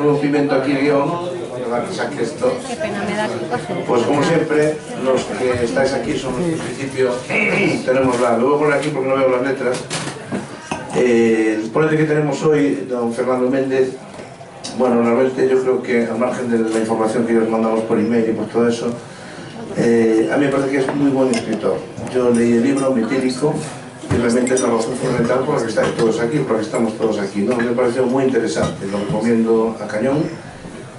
nuevo pimento aquí el guión, ¿verdad? Que saque esto. Pues como siempre, los que estáis aquí son los que en principio tenemos la... Lo voy a poner aquí porque no veo las letras. El ponente que tenemos hoy, don Fernando Méndez, bueno, realmente yo creo que al margen de la información que os mandamos por email y por todo eso, a mí me parece que es muy buen escritor. Yo leí el libro Metílico y realmente es la razón fundamental por la que estáis todos aquí, por la que estamos todos aquí, ¿no? Me pareció muy interesante, lo recomiendo a cañón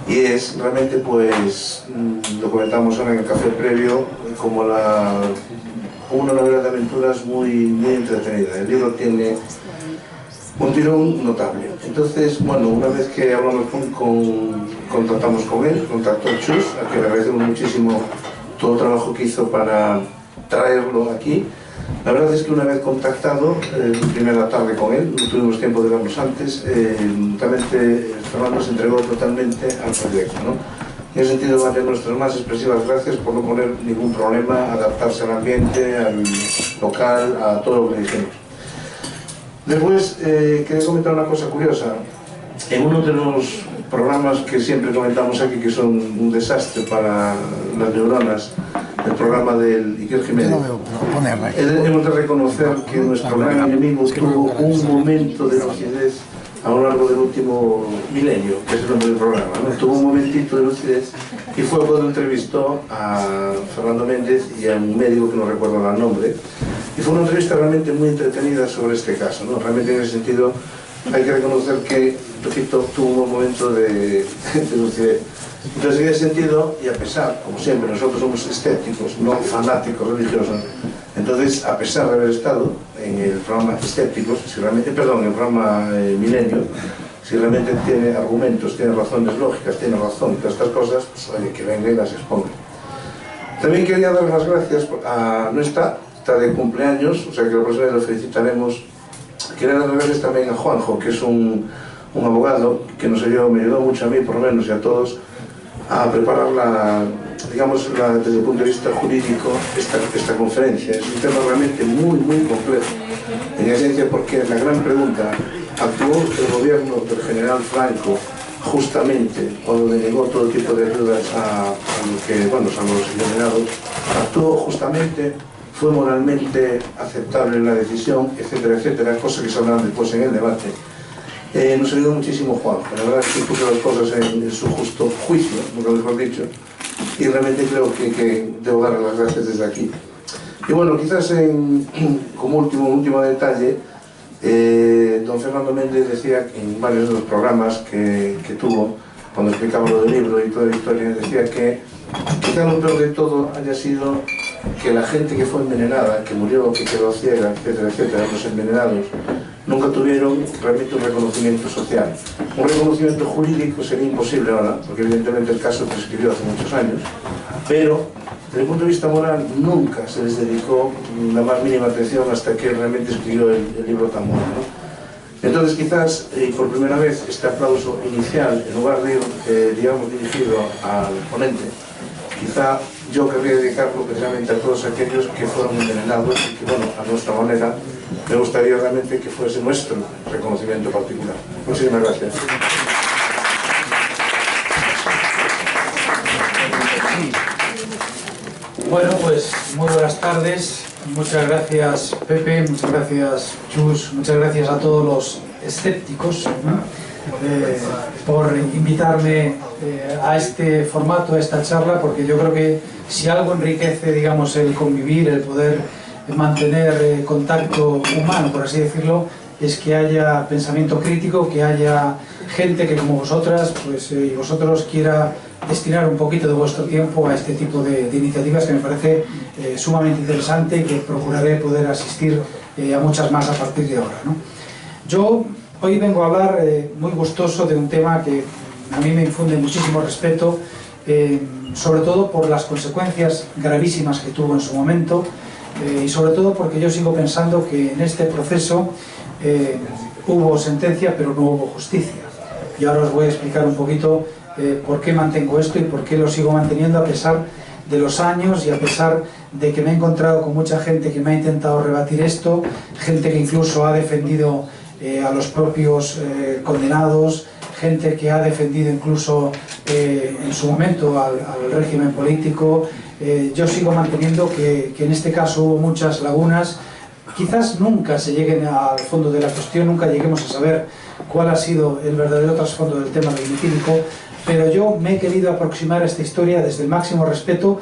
y es realmente, pues, lo comentamos ahora en el café previo, como una novela de aventuras muy entretenida. El libro tiene un tirón notable. Entonces, bueno, una vez que hablamos contactamos con él, contactó Chus, a quien le agradecemos muchísimo todo el trabajo que hizo para traerlo aquí. La verdad es que una vez contactado, primera tarde con él, no tuvimos tiempo de vernos antes, realmente Fernando se entregó totalmente al proyecto, ¿no? En ese sentido, van a tener nuestras más expresivas gracias por no poner ningún problema, adaptarse al ambiente, al local, a todo lo que dijimos. Después, quería comentar una cosa curiosa. En uno de los programas que siempre comentamos aquí, que son un desastre para las neuronas, el programa del Iker Jiménez, hemos de reconocer que nuestro gran enemigo tuvo un momento de lucidez a lo largo del último milenio, que es el nombre del programa, ¿no? Tuvo un momentito de lucidez y fue cuando entrevistó a Fernando Méndez y a un médico que no recuerdo el nombre, y fue una entrevista realmente muy entretenida sobre este caso, ¿no? Realmente en ese sentido hay que reconocer que, repito, tuvo un buen momento de lucidez. Entonces, en ese sentido, y a pesar, como siempre, nosotros somos escépticos, no fanáticos religiosos, entonces, a pesar de haber estado en el programa Escépticos, en el programa Milenio, si realmente tiene argumentos, tiene razones lógicas, tiene razón, todas estas cosas, pues oye, que venga y las exponga. También quería dar las gracias no está de cumpleaños, o sea que la próxima vez lo felicitaremos. Quería dar las gracias también a Juanjo, que es un abogado que me ayudó mucho a mí, por lo menos, y a todos, a preparar desde el punto de vista jurídico esta conferencia. Es un tema realmente muy complejo, en esencia porque la gran pregunta: ¿actuó el gobierno del general Franco justamente cuando le negó todo tipo de ayudas a los envenenados? ¿Actuó justamente? ¿Fue moralmente aceptable la decisión? Etcétera, etcétera, cosas que se hablarán después en el debate. Nos ayudó muchísimo Juan, la verdad es que puso las cosas en su justo juicio, nunca mejor dicho, y realmente creo que debo darle las gracias desde aquí. Y bueno, quizás como último detalle, don Fernando Méndez decía en varios de los programas que tuvo, cuando explicaba lo del libro y toda la historia, decía que quizá lo peor de todo haya sido que la gente que fue envenenada, que murió, que quedó ciega, etcétera, etcétera, los envenenados, nunca tuvieron realmente un reconocimiento social. Un reconocimiento jurídico sería imposible ahora, porque evidentemente el caso prescribió hace muchos años, pero desde el punto de vista moral nunca se les dedicó la más mínima atención hasta que realmente escribió el libro tan bueno, ¿no? Entonces quizás, por primera vez, este aplauso inicial, en lugar de ir, dirigido al ponente, quizá yo querría dedicarlo precisamente a todos aquellos que fueron envenenados y que, bueno, a nuestra manera, me gustaría realmente que fuese nuestro reconocimiento particular. Muchísimas gracias. Bueno, pues muy buenas tardes. Muchas gracias, Pepe, muchas gracias, Chus, muchas gracias a todos los escépticos, por invitarme a este formato, a esta charla, porque yo creo que si algo enriquece, digamos, el convivir, el poder mantener contacto humano, por así decirlo, es que haya pensamiento crítico, que haya gente que, como vosotras, pues, y vosotros, quiera destinar un poquito de vuestro tiempo a este tipo de iniciativas, que me parece sumamente interesante y que procuraré poder asistir a muchas más a partir de ahora, ¿no? Yo hoy vengo a hablar muy gustoso de un tema que a mí me infunde muchísimo respeto, sobre todo por las consecuencias gravísimas que tuvo en su momento, y sobre todo porque yo sigo pensando que en este proceso hubo sentencia pero no hubo justicia. Y ahora os voy a explicar un poquito por qué mantengo esto y por qué lo sigo manteniendo a pesar de los años y a pesar de que me he encontrado con mucha gente que me ha intentado rebatir esto, gente que incluso ha defendido a los propios condenados, gente que ha defendido incluso en su momento al régimen político. Yo sigo manteniendo que en este caso hubo muchas lagunas. Quizás nunca se lleguen al fondo de la cuestión, nunca lleguemos a saber cuál ha sido el verdadero trasfondo del tema del metílico, pero yo me he querido aproximar a esta historia desde el máximo respeto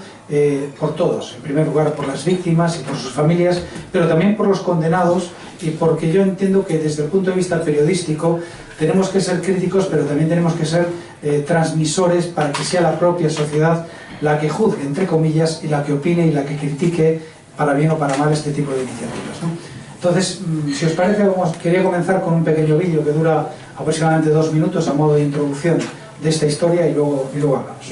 por todos, en primer lugar por las víctimas y por sus familias, pero también por los condenados, y porque yo entiendo que desde el punto de vista periodístico tenemos que ser críticos, pero también tenemos que ser transmisores para que sea la propia sociedad la que juzgue, entre comillas, y la que opine y la que critique para bien o para mal este tipo de iniciativas, ¿no? Entonces, si os parece, quería comenzar con un pequeño vídeo que dura aproximadamente 2 minutos a modo de introducción de esta historia y luego hablamos.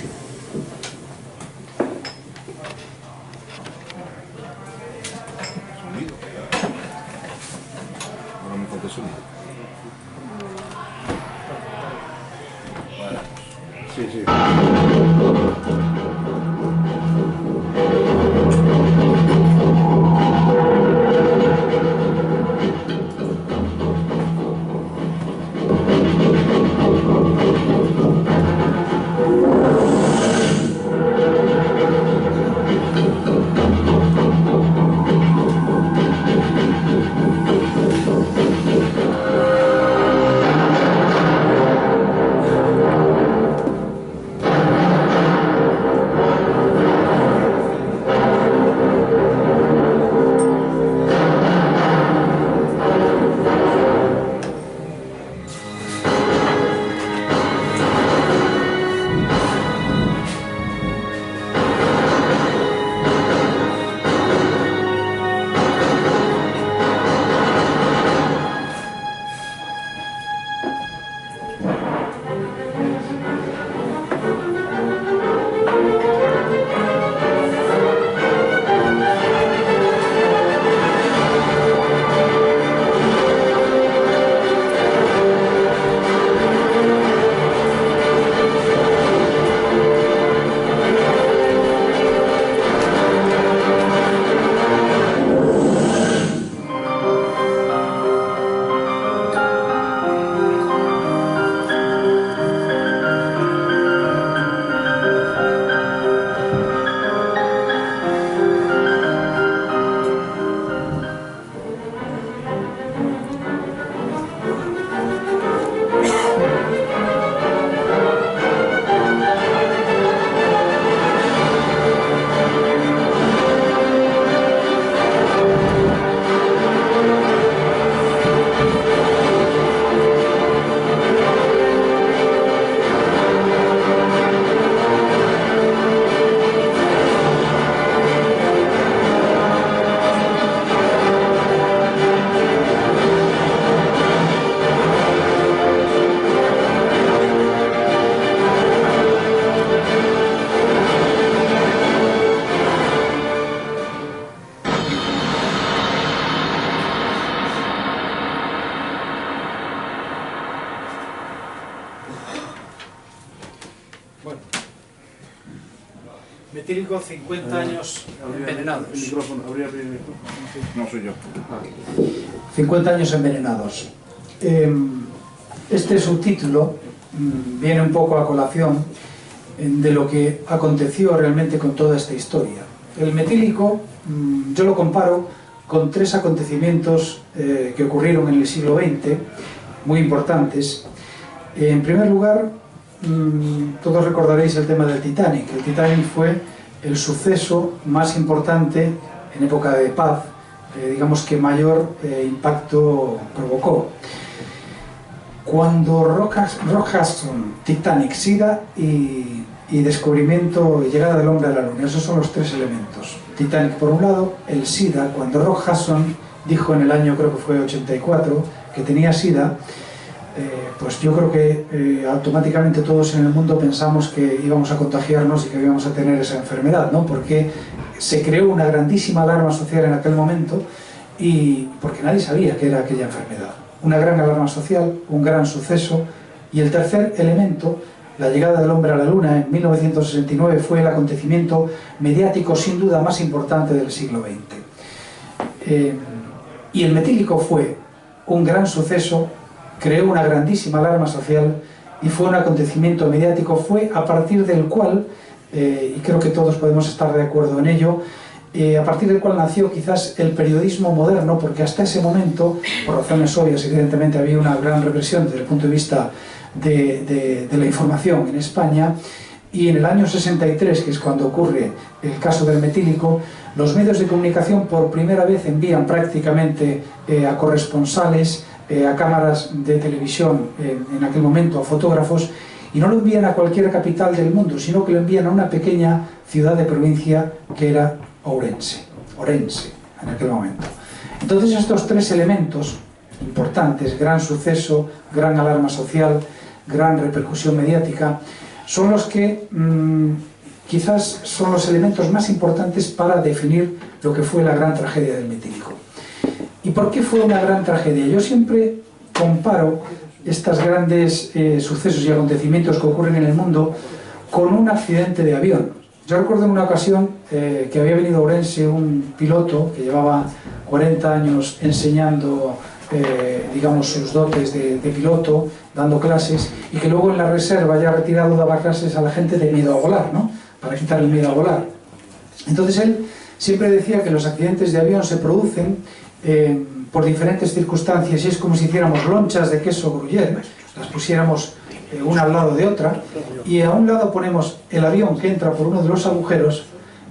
Sí, sí. Metílico, 50 años envenenados. El micrófono, abrir el micrófono. No soy yo. 50 años envenenados. Este subtítulo viene un poco a colación de lo que aconteció realmente con toda esta historia. El metílico yo lo comparo con 3 acontecimientos que ocurrieron en el siglo XX, muy importantes. En primer lugar, todos recordaréis el tema del Titanic. El Titanic fue el suceso más importante en época de paz, digamos que mayor impacto provocó. Cuando Rock Hudson, Titanic, SIDA y descubrimiento y llegada del hombre a la luna, esos son los 3 elementos. Titanic por un lado, el SIDA, cuando Rock Hudson dijo en el año, creo que fue 84, que tenía SIDA, pues yo creo que automáticamente todos en el mundo pensamos que íbamos a contagiarnos y que íbamos a tener esa enfermedad, ¿no? Porque se creó una grandísima alarma social en aquel momento y porque nadie sabía qué era aquella enfermedad. Una gran alarma social, un gran suceso, y el tercer elemento, la llegada del hombre a la luna en 1969, fue el acontecimiento mediático sin duda más importante del siglo XX. Y el metílico fue un gran suceso, creó una grandísima alarma social y fue un acontecimiento mediático, fue a partir del cual, y creo que todos podemos estar de acuerdo en ello, a partir del cual nació quizás el periodismo moderno, porque hasta ese momento, por razones obvias, evidentemente había una gran represión desde el punto de vista de la información en España, y en el año 63, que es cuando ocurre el caso del metílico, los medios de comunicación por primera vez envían prácticamente a corresponsales, a cámaras de televisión, en aquel momento a fotógrafos, y no lo envían a cualquier capital del mundo, sino que lo envían a una pequeña ciudad de provincia que era Orense, en aquel momento. Entonces estos tres elementos importantes, gran suceso, gran alarma social, gran repercusión mediática, son los que quizás son los elementos más importantes para definir lo que fue la gran tragedia del metílico. ¿Y por qué fue una gran tragedia? Yo siempre comparo estos grandes sucesos y acontecimientos que ocurren en el mundo con un accidente de avión. Yo recuerdo en una ocasión que había venido a Ourense un piloto que llevaba 40 años enseñando digamos, sus dotes de piloto, dando clases, y que luego en la reserva, ya retirado, daba clases a la gente de miedo a volar, ¿no? Para quitar el miedo a volar. Entonces él siempre decía que los accidentes de avión se producen por diferentes circunstancias, y es como si hiciéramos lonchas de queso gruyère, las pusiéramos una al lado de otra, y a un lado ponemos el avión que entra por uno de los agujeros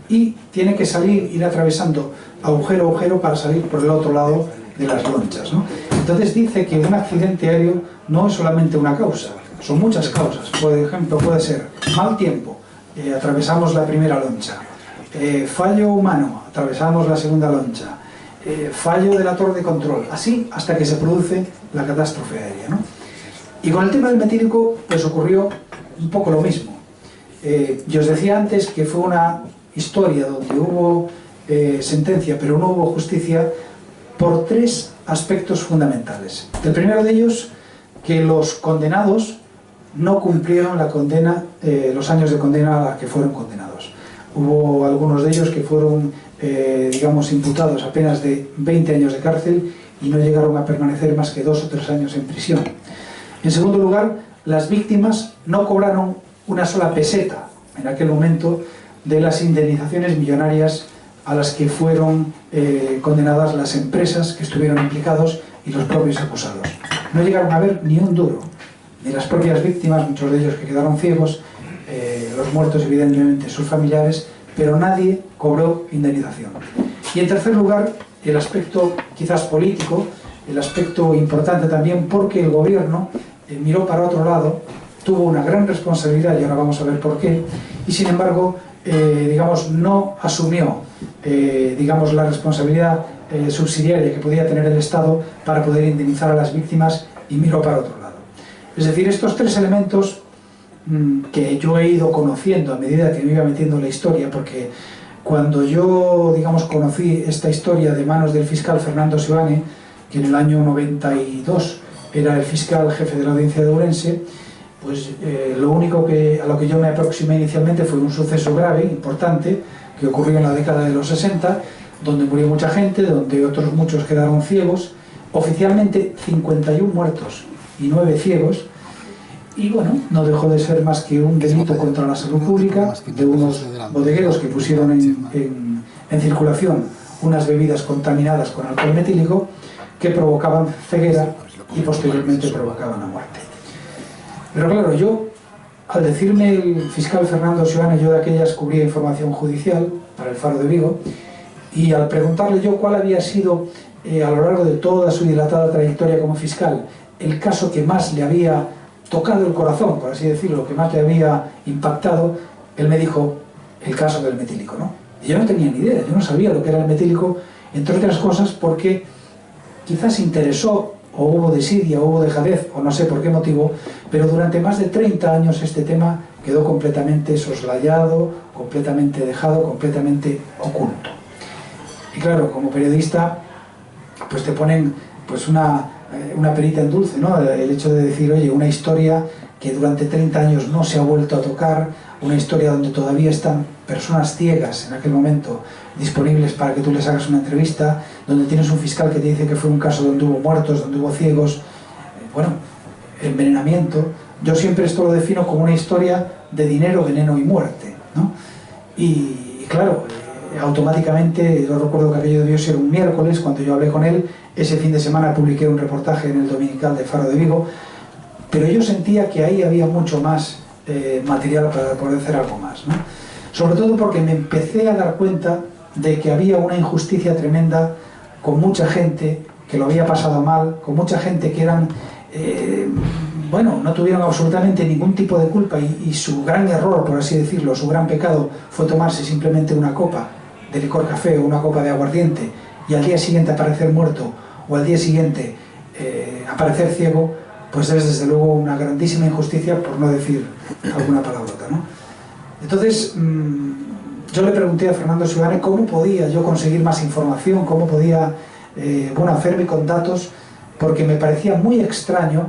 y tiene que salir, ir atravesando agujero a agujero para salir por el otro lado de las lonchas, ¿no? Entonces dice que un accidente aéreo no es solamente una causa, son muchas causas. Por ejemplo, puede ser mal tiempo, atravesamos la primera loncha, fallo humano, atravesamos la segunda loncha, fallo de la torre de control, así hasta que se produce la catástrofe aérea, ¿no? Y con el tema del metílico pues ocurrió un poco lo mismo. Yo os decía antes que fue una historia donde hubo sentencia pero no hubo justicia por tres aspectos fundamentales. El primero de ellos, que los condenados no cumplieron la condena, los años de condena a la que fueron condenados. Hubo algunos de ellos que fueron, digamos, imputados apenas de 20 años de cárcel y no llegaron a permanecer más que 2 o 3 años en prisión. En segundo lugar, las víctimas no cobraron una sola peseta en aquel momento de las indemnizaciones millonarias a las que fueron condenadas las empresas que estuvieron implicados y los propios acusados. No llegaron a ver ni un duro, ni las propias víctimas, muchos de ellos que quedaron ciegos, los muertos evidentemente sus familiares, pero nadie cobró indemnización. Y en tercer lugar, el aspecto quizás político, el aspecto importante también porque el gobierno miró para otro lado, tuvo una gran responsabilidad, y ahora vamos a ver por qué, y sin embargo, digamos, no asumió digamos, la responsabilidad subsidiaria que podía tener el Estado para poder indemnizar a las víctimas, y miró para otro lado. Es decir, estos tres elementos que yo he ido conociendo a medida que me iba metiendo en la historia, porque cuando yo, digamos, conocí esta historia de manos del fiscal Fernando Seoane, que en el año 92 era el fiscal jefe de la audiencia de Ourense, pues lo único a lo que yo me aproximé inicialmente fue un suceso grave, importante, que ocurrió en la década de los 60, donde murió mucha gente, donde otros muchos quedaron ciegos, oficialmente 51 muertos y 9 ciegos, y bueno, no dejó de ser más que un delito contra la salud pública de unos bodegueros que pusieron en circulación unas bebidas contaminadas con alcohol metílico que provocaban ceguera y posteriormente provocaban la muerte. Pero claro, yo, al decirme el fiscal Fernando Seoane, yo de aquellas cubría información judicial para el Faro de Vigo, y al preguntarle yo cuál había sido a lo largo de toda su dilatada trayectoria como fiscal el caso que más le había tocado el corazón, por así decirlo, que más le había impactado, él me dijo el caso del metílico, ¿no? Y yo no tenía ni idea, yo no sabía lo que era el metílico, entre otras cosas porque quizás interesó, o hubo desidia, o hubo dejadez, o no sé por qué motivo, pero durante más de 30 años este tema quedó completamente soslayado, completamente dejado, completamente oculto. Y claro, como periodista, pues te ponen pues una perita en dulce, ¿no? El hecho de decir, oye, una historia que durante 30 años no se ha vuelto a tocar, una historia donde todavía están personas ciegas en aquel momento disponibles para que tú les hagas una entrevista, donde tienes un fiscal que te dice que fue un caso donde hubo muertos, donde hubo ciegos, bueno, envenenamiento, Yo siempre esto lo defino como una historia de dinero, veneno y muerte, ¿no? Y claro, automáticamente, yo recuerdo que aquello debió ser un miércoles, cuando yo hablé con él, ese fin de semana publiqué un reportaje en el Dominical de Faro de Vigo, pero yo sentía que ahí había mucho más material para poder hacer algo más, ¿no? Sobre todo porque me empecé a dar cuenta de que había una injusticia tremenda con mucha gente que lo había pasado mal, con mucha gente que eran, bueno, no tuvieron absolutamente ningún tipo de culpa y su gran error, por así decirlo, su gran pecado fue tomarse simplemente una copa de licor café o una copa de aguardiente y al día siguiente aparecer muerto o al día siguiente aparecer ciego, pues es desde luego una grandísima injusticia, por no decir alguna palabrota, ¿no? Entonces, yo le pregunté a Fernando Seoane cómo podía yo conseguir más información, cómo podía, bueno, hacerme con datos, porque me parecía muy extraño,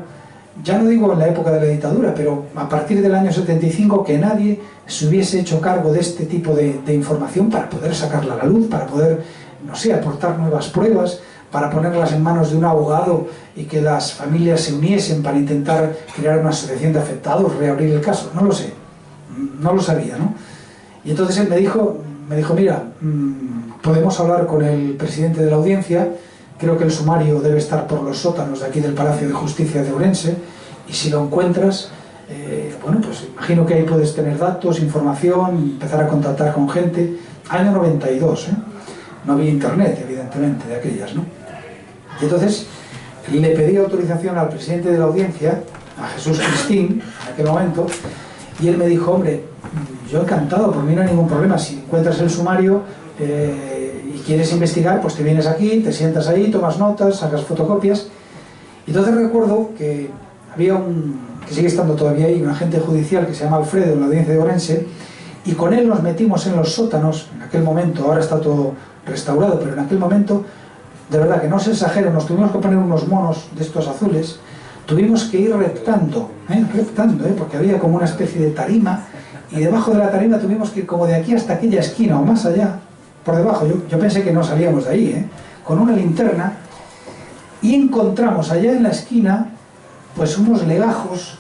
ya no digo en la época de la dictadura, pero a partir del año 75, que nadie se hubiese hecho cargo de este tipo de información para poder sacarla a la luz, para poder, no sé, aportar nuevas pruebas, para ponerlas en manos de un abogado y que las familias se uniesen para intentar crear una asociación de afectados, reabrir el caso, no lo sé, no lo sabía, ¿no? Y entonces él me dijo, mira, podemos hablar con el presidente de la audiencia, creo que el sumario debe estar por los sótanos de aquí del Palacio de Justicia de Ourense, y si lo encuentras, bueno, pues imagino que ahí puedes tener datos, información, empezar a contactar con gente. Año 92, no había internet, evidentemente, de aquellas, ¿no? Y entonces le pedí autorización al presidente de la audiencia, a Jesús Cristín, en aquel momento, y él me dijo, hombre, yo encantado, por mí no hay ningún problema, si encuentras el sumario y quieres investigar, pues te vienes aquí, te sientas ahí, tomas notas, sacas fotocopias. Y entonces recuerdo que había que sigue estando todavía ahí, un agente judicial que se llama Alfredo, en la audiencia de Ourense, y con él nos metimos en los sótanos, en aquel momento, ahora está todo restaurado, pero en aquel momento, de verdad que no se exagero, nos tuvimos que poner unos monos de estos azules, tuvimos que ir reptando, porque había como una especie de tarima, y debajo de la tarima tuvimos que ir como de aquí hasta aquella esquina o más allá, por debajo, yo pensé que no salíamos de ahí, con una linterna, y encontramos allá en la esquina pues unos legajos,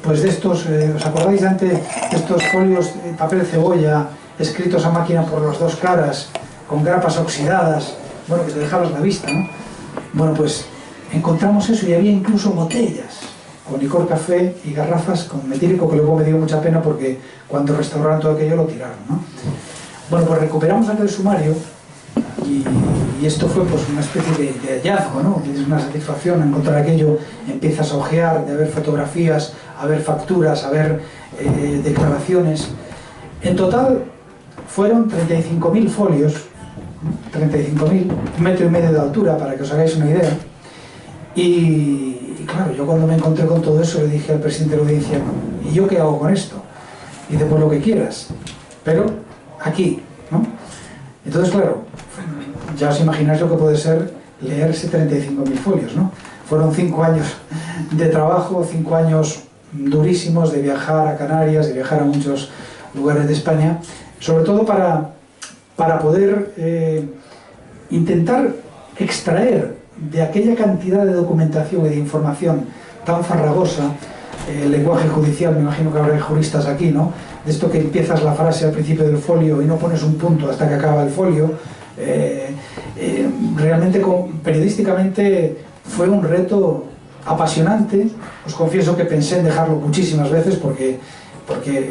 pues de estos, ¿os acordáis antes de estos folios de papel cebolla escritos a máquina por las dos caras, con grapas oxidadas, bueno, que te dejaban la vista, ¿no? Bueno, pues encontramos eso y había incluso botellas con licor café y garrafas con metílico, que luego me dio mucha pena porque cuando restauraron todo aquello lo tiraron, ¿no? Bueno, pues recuperamos aquel sumario y esto fue pues una especie de hallazgo, ¿no? Es una satisfacción encontrar aquello, empiezas a ojear, de ver fotografías, a ver facturas, a ver declaraciones. En total fueron 35.000 folios, 35.000, 1,5 metros de altura, para que os hagáis una idea. Y claro, yo cuando me encontré con todo eso le dije al presidente de la audiencia, ¿y yo qué hago con esto? Y dice, pues lo que quieras, pero aquí, ¿no? Entonces, claro, ya os imagináis lo que puede ser leerse 35.000 folios, ¿no? Fueron 5 años de trabajo, 5 años durísimos de viajar a Canarias, de viajar a muchos lugares de España, sobre todo para poder intentar extraer de aquella cantidad de documentación y de información tan farragosa, el lenguaje judicial, me imagino que habrá juristas aquí, ¿no? De esto que empiezas la frase al principio del folio y no pones un punto hasta que acaba el folio. Realmente periodísticamente fue un reto apasionante. Os confieso que pensé en dejarlo muchísimas veces porque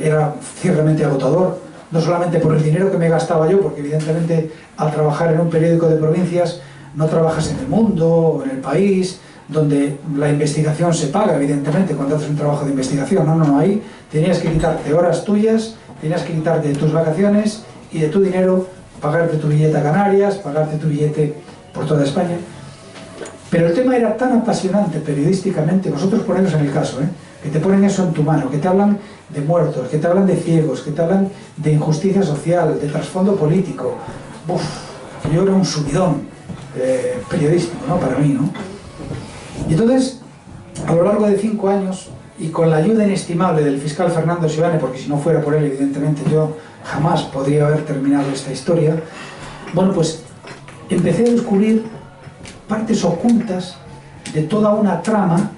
era ciertamente agotador, no solamente por el dinero que me gastaba yo, porque evidentemente al trabajar en un periódico de provincias no trabajas en El Mundo o en El País, donde la investigación se paga, evidentemente, cuando haces un trabajo de investigación. No, ahí tenías que quitarte horas tuyas, tenías que quitarte tus vacaciones y de tu dinero, pagarte tu billete a Canarias, pagarte tu billete por toda España. Pero el tema era tan apasionante periodísticamente, vosotros poneros en el caso, que te ponen eso en tu mano, que te hablan de muertos, que te hablan de ciegos, que te hablan de injusticia social, de trasfondo político. Uf, yo era un subidón periodístico, ¿no? Para mí, ¿no? Y entonces, a lo largo de 5 años, y con la ayuda inestimable del fiscal Fernando Seoane, porque si no fuera por él, evidentemente yo jamás podría haber terminado esta historia, bueno, pues empecé a descubrir partes ocultas de toda una trama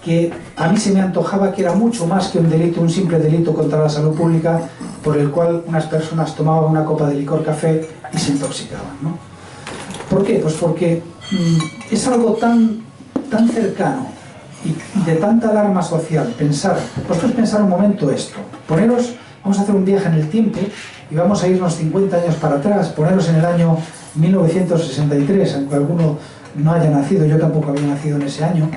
que a mí se me antojaba que era mucho más que un delito, un simple delito contra la salud pública, por el cual unas personas tomaban una copa de licor café y se intoxicaban, ¿no? ¿Por qué? Pues porque es algo tan cercano y de tanta alarma social. Vosotros pensar un momento esto, vamos a hacer un viaje en el tiempo y vamos a irnos 50 años para atrás, poneros en el año 1963, aunque alguno no haya nacido, yo tampoco había nacido en ese año,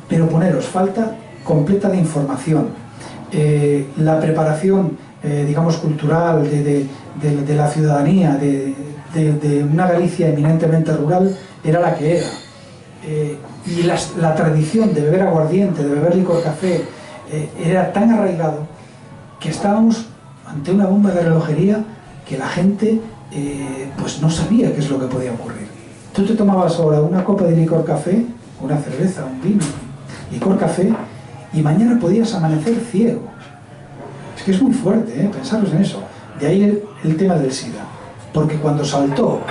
pero poneros, falta completa de información, la preparación, digamos, cultural de la ciudadanía, de una Galicia eminentemente rural, era la que era. Y la tradición de beber aguardiente, de beber licor café, era tan arraigado que estábamos ante una bomba de relojería que la gente pues no sabía qué es lo que podía ocurrir. Tú te tomabas ahora una copa de licor café, una cerveza, un vino, licor café, y mañana podías amanecer ciego. Es que es muy fuerte, pensaros en eso. De ahí el tema del SIDA. Porque cuando saltó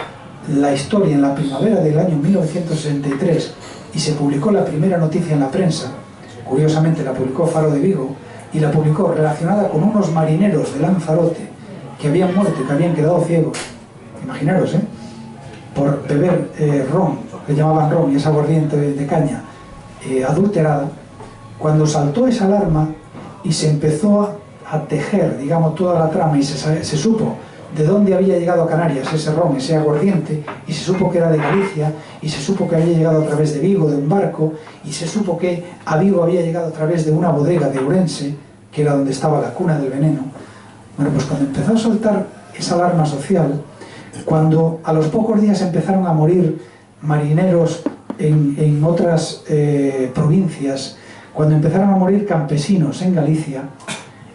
la historia en la primavera del año 1963 y se publicó la primera noticia en la prensa, curiosamente la publicó Faro de Vigo, y la publicó relacionada con unos marineros de Lanzarote que habían muerto y que habían quedado ciegos, imaginaros, por beber ron, que llamaban ron, y esa aguardiente de caña adulterada. Cuando saltó esa alarma y se empezó a tejer, digamos, toda la trama, y se supo de dónde había llegado a Canarias ese ron, ese aguardiente, y se supo que era de Galicia, y se supo que había llegado a través de Vigo, de un barco, y se supo que a Vigo había llegado a través de una bodega de Ourense, que era donde estaba la cuna del veneno. Bueno, pues cuando empezó a soltar esa alarma social, cuando a los pocos días empezaron a morir marineros en otras provincias, cuando empezaron a morir campesinos en Galicia,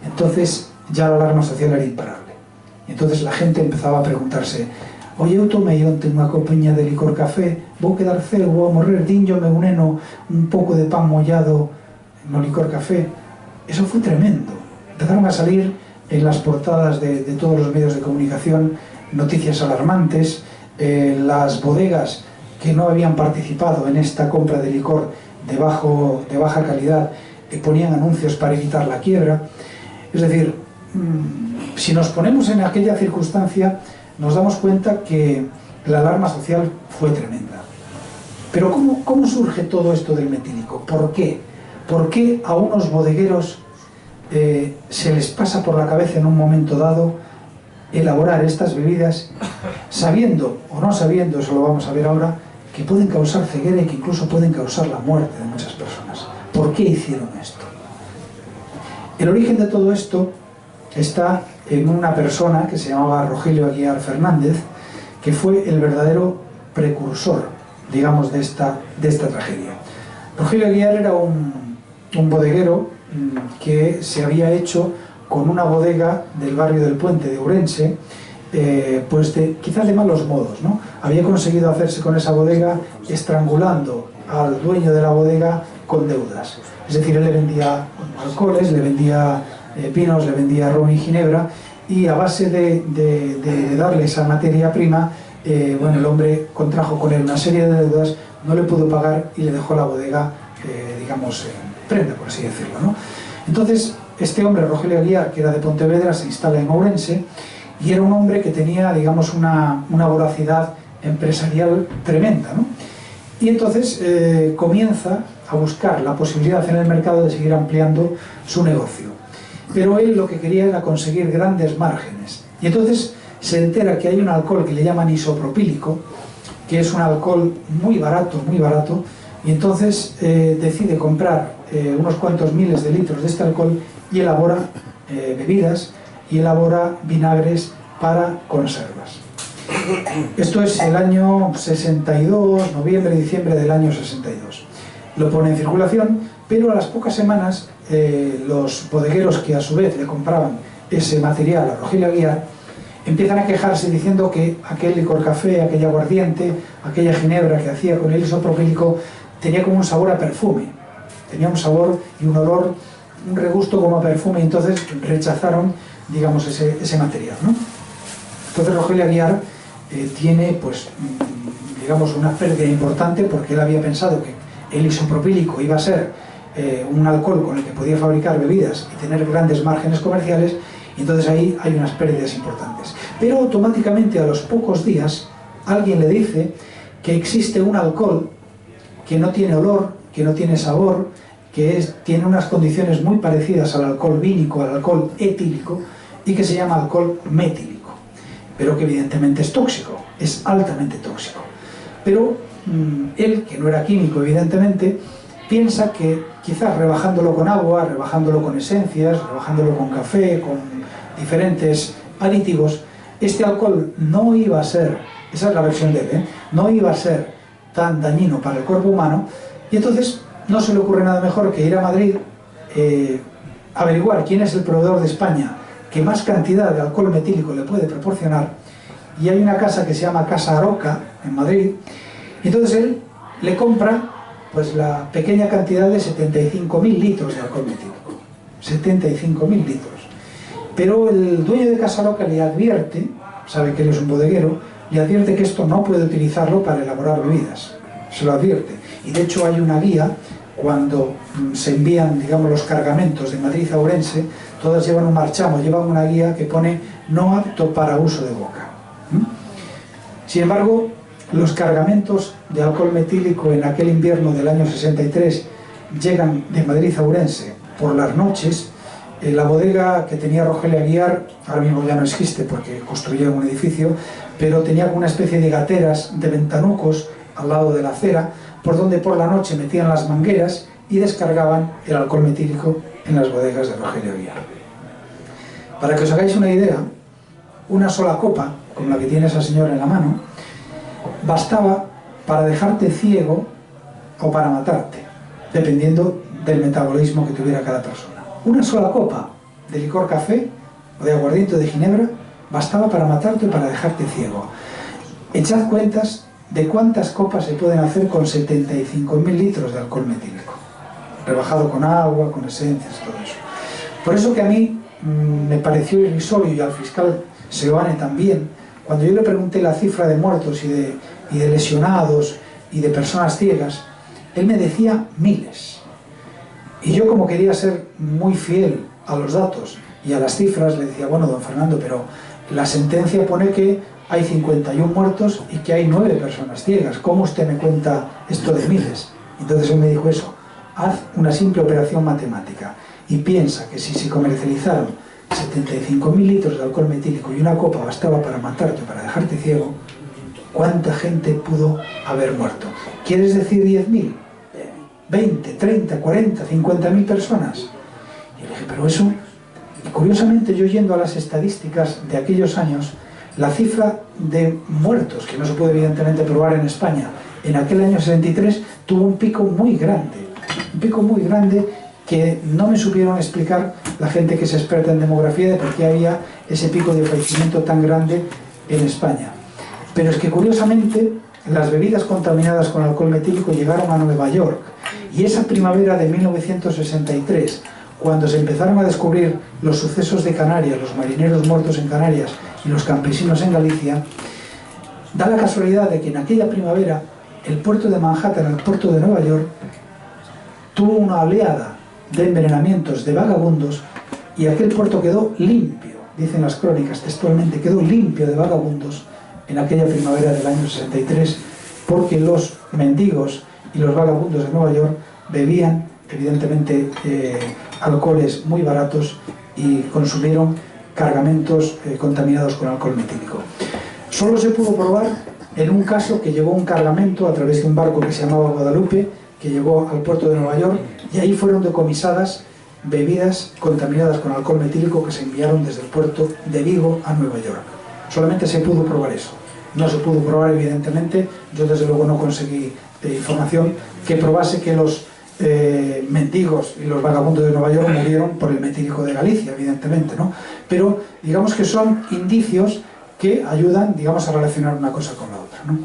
entonces ya la alarma social era imparable. Entonces la gente empezaba a preguntarse: oye, eu tomei onte unha copiña de licor café, vou quedar cego, vou a morrer, dinllome un neno un pouco de pan mollado no licor café. Eso fue tremendo. Empezaron a salir en las portadas de todos los medios de comunicación noticias alarmantes. Las bodegas que no habían participado en esta compra de licor de baja calidad ponían anuncios para evitar la quiebra. Es decir, si nos ponemos en aquella circunstancia, nos damos cuenta que la alarma social fue tremenda. Pero ¿cómo surge todo esto del metílico? ¿Por qué? ¿Por qué a unos bodegueros se les pasa por la cabeza en un momento dado elaborar estas bebidas, sabiendo o no sabiendo, eso lo vamos a ver ahora, que pueden causar ceguera y que incluso pueden causar la muerte de muchas personas? ¿Por qué hicieron esto? El origen de todo esto está en una persona que se llamaba Rogelio Aguiar Fernández, que fue el verdadero precursor, digamos, de esta tragedia. Rogelio Aguiar era un bodeguero que se había hecho con una bodega del barrio del Puente de Ourense, pues quizás de malos modos, ¿no? Había conseguido hacerse con esa bodega estrangulando al dueño de la bodega con deudas. Es decir, él le vendía alcoholes, le vendía pinos, le vendía ron y ginebra, y a base de darle esa materia prima, bueno, el hombre contrajo con él una serie de deudas, no le pudo pagar y le dejó la bodega, digamos, en prenda, por así decirlo, ¿no? Entonces, este hombre, Rogelio Aguiar, que era de Pontevedra, se instala en Ourense, y era un hombre que tenía, digamos, una voracidad empresarial tremenda, ¿no? Y entonces comienza a buscar la posibilidad en el mercado de seguir ampliando su negocio. Pero él lo que quería era conseguir grandes márgenes. Y entonces se entera que hay un alcohol que le llaman isopropílico, que es un alcohol muy barato, y entonces decide comprar unos cuantos miles de litros de este alcohol y elabora bebidas y elabora vinagres para conservas. Esto es el año 62, noviembre, diciembre del año 62. Lo pone en circulación, pero a las pocas semanas los bodegueros que a su vez le compraban ese material a Rogelio Aguiar empiezan a quejarse diciendo que aquel licor café, aquel aguardiente, aquella ginebra que hacía con el isopropílico tenía como un sabor a perfume, tenía un sabor y un olor, un regusto como a perfume, y entonces rechazaron, digamos, ese material, ¿no? Entonces Rogelio Aguiar tiene, pues, digamos, una pérdida importante, porque él había pensado que el isopropílico iba a ser un alcohol con el que podía fabricar bebidas y tener grandes márgenes comerciales, y entonces ahí hay unas pérdidas importantes. Pero automáticamente a los pocos días alguien le dice que existe un alcohol que no tiene olor, que no tiene sabor, que tiene unas condiciones muy parecidas al alcohol vínico, al alcohol etílico, y que se llama alcohol metílico, pero que evidentemente es tóxico, es altamente tóxico. Pero él, que no era químico evidentemente, piensa que quizás rebajándolo con agua, rebajándolo con esencias, rebajándolo con café, con diferentes aditivos, este alcohol no iba a ser, esa es la versión de él, no iba a ser tan dañino para el cuerpo humano, y entonces no se le ocurre nada mejor que ir a Madrid, averiguar quién es el proveedor de España que más cantidad de alcohol metílico le puede proporcionar, y hay una casa que se llama Casa Aroca en Madrid, y entonces él le compra pues la pequeña cantidad de 75.000 litros de alcohol metílico, 75.000 litros. Pero el dueño de Casa Aroca le advierte, sabe que él es un bodeguero, le advierte que esto no puede utilizarlo para elaborar bebidas, se lo advierte. Y de hecho hay una guía, cuando se envían, digamos, los cargamentos de Madrid a Ourense, todas llevan un marchamo, llevan una guía que pone no apto para uso de boca. Sin embargo, los cargamentos de alcohol metílico en aquel invierno del año 63 llegan de Madrid a Ourense por las noches. La bodega que tenía Rogelio Aguiar, ahora mismo ya no existe porque construyeron un edificio, pero tenía una especie de gateras, de ventanucos al lado de la acera, por donde por la noche metían las mangueras y descargaban el alcohol metílico en las bodegas de Rogelio Aguiar. Para que os hagáis una idea, una sola copa, como la que tiene esa señora en la mano, bastaba para dejarte ciego o para matarte, dependiendo del metabolismo que tuviera cada persona. Una sola copa de licor café o de aguardiente o de ginebra bastaba para matarte o para dejarte ciego. Echad cuentas de cuántas copas se pueden hacer con 75.000 litros de alcohol metílico, rebajado con agua, con esencias, todo eso. Por eso que a mí me pareció irrisorio, y al fiscal Seoane también, cuando yo le pregunté la cifra de muertos y de lesionados y de personas ciegas, él me decía miles. Y yo, como quería ser muy fiel a los datos y a las cifras, le decía, bueno, don Fernando, pero la sentencia pone que hay 51 muertos y que hay 9 personas ciegas. ¿Cómo usted me cuenta esto de miles? Entonces él me dijo eso: haz una simple operación matemática y piensa que si se comercializaron 75.000 litros de alcohol metílico y una copa bastaba para matarte o para dejarte ciego, ¿cuánta gente pudo haber muerto? ¿Quieres decir 10.000? 20, 30, 40, 50.000 personas. Y le dije, pero eso... Y curiosamente, yo yendo a las estadísticas de aquellos años, la cifra de muertos, que no se puede evidentemente probar en España, en aquel año 63 tuvo un pico muy grande que no me supieron explicar la gente que es experta en demografía de por qué había ese pico de fallecimiento tan grande en España. Pero es que curiosamente las bebidas contaminadas con alcohol metílico llegaron a Nueva York, y esa primavera de 1963, cuando se empezaron a descubrir los sucesos de Canarias, los marineros muertos en Canarias y los campesinos en Galicia, da la casualidad de que en aquella primavera el puerto de Manhattan, el puerto de Nueva York, tuvo una oleada de envenenamientos de vagabundos, y aquel puerto quedó limpio, dicen las crónicas textualmente, quedó limpio de vagabundos en aquella primavera del año 63, porque los mendigos y los vagabundos de Nueva York bebían evidentemente alcoholes muy baratos y consumieron cargamentos contaminados con alcohol metílico. Solo se pudo probar en un caso que llegó un cargamento a través de un barco que se llamaba Guadalupe, que llegó al puerto de Nueva York, y ahí fueron decomisadas bebidas contaminadas con alcohol metílico que se enviaron desde el puerto de Vigo a Nueva York. Solamente se pudo probar eso. No se pudo probar, evidentemente, yo desde luego no conseguí información que probase que los mendigos y los vagabundos de Nueva York murieron por el metílico de Galicia, evidentemente, ¿no? Pero digamos que son indicios que ayudan, digamos, a relacionar una cosa con la otra, ¿no?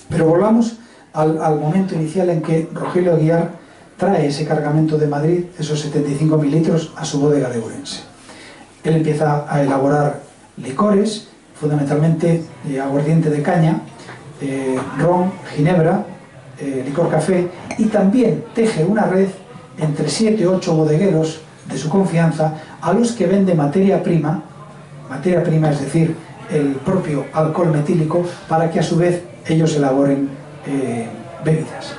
Pero volvamos al momento inicial en que Rogelio Aguiar trae ese cargamento de Madrid, esos 75.000 litros, a su bodega de Ourense. Él empieza a elaborar licores, fundamentalmente aguardiente de caña, ron, ginebra, licor café, y también teje una red entre 7 o 8 bodegueros de su confianza, a los que vende materia prima, es decir, el propio alcohol metílico, para que a su vez ellos elaboren bebidas.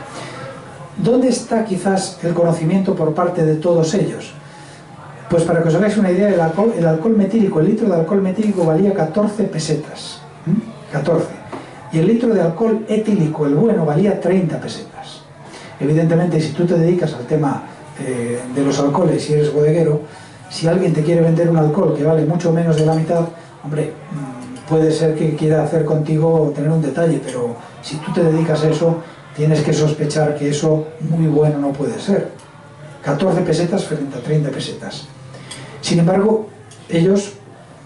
¿Dónde está quizás el conocimiento por parte de todos ellos? Pues para que os hagáis una idea, el alcohol metílico, el litro de alcohol metílico valía 14 pesetas. 14. Y el litro de alcohol etílico, el bueno, valía 30 pesetas. Evidentemente, si tú te dedicas al tema de los alcoholes y eres bodeguero, si alguien te quiere vender un alcohol que vale mucho menos de la mitad, hombre, puede ser que quiera hacer contigo tener un detalle, pero si tú te dedicas a eso, tienes que sospechar que eso muy bueno no puede ser. 14 pesetas frente a 30 pesetas. Sin embargo, ellos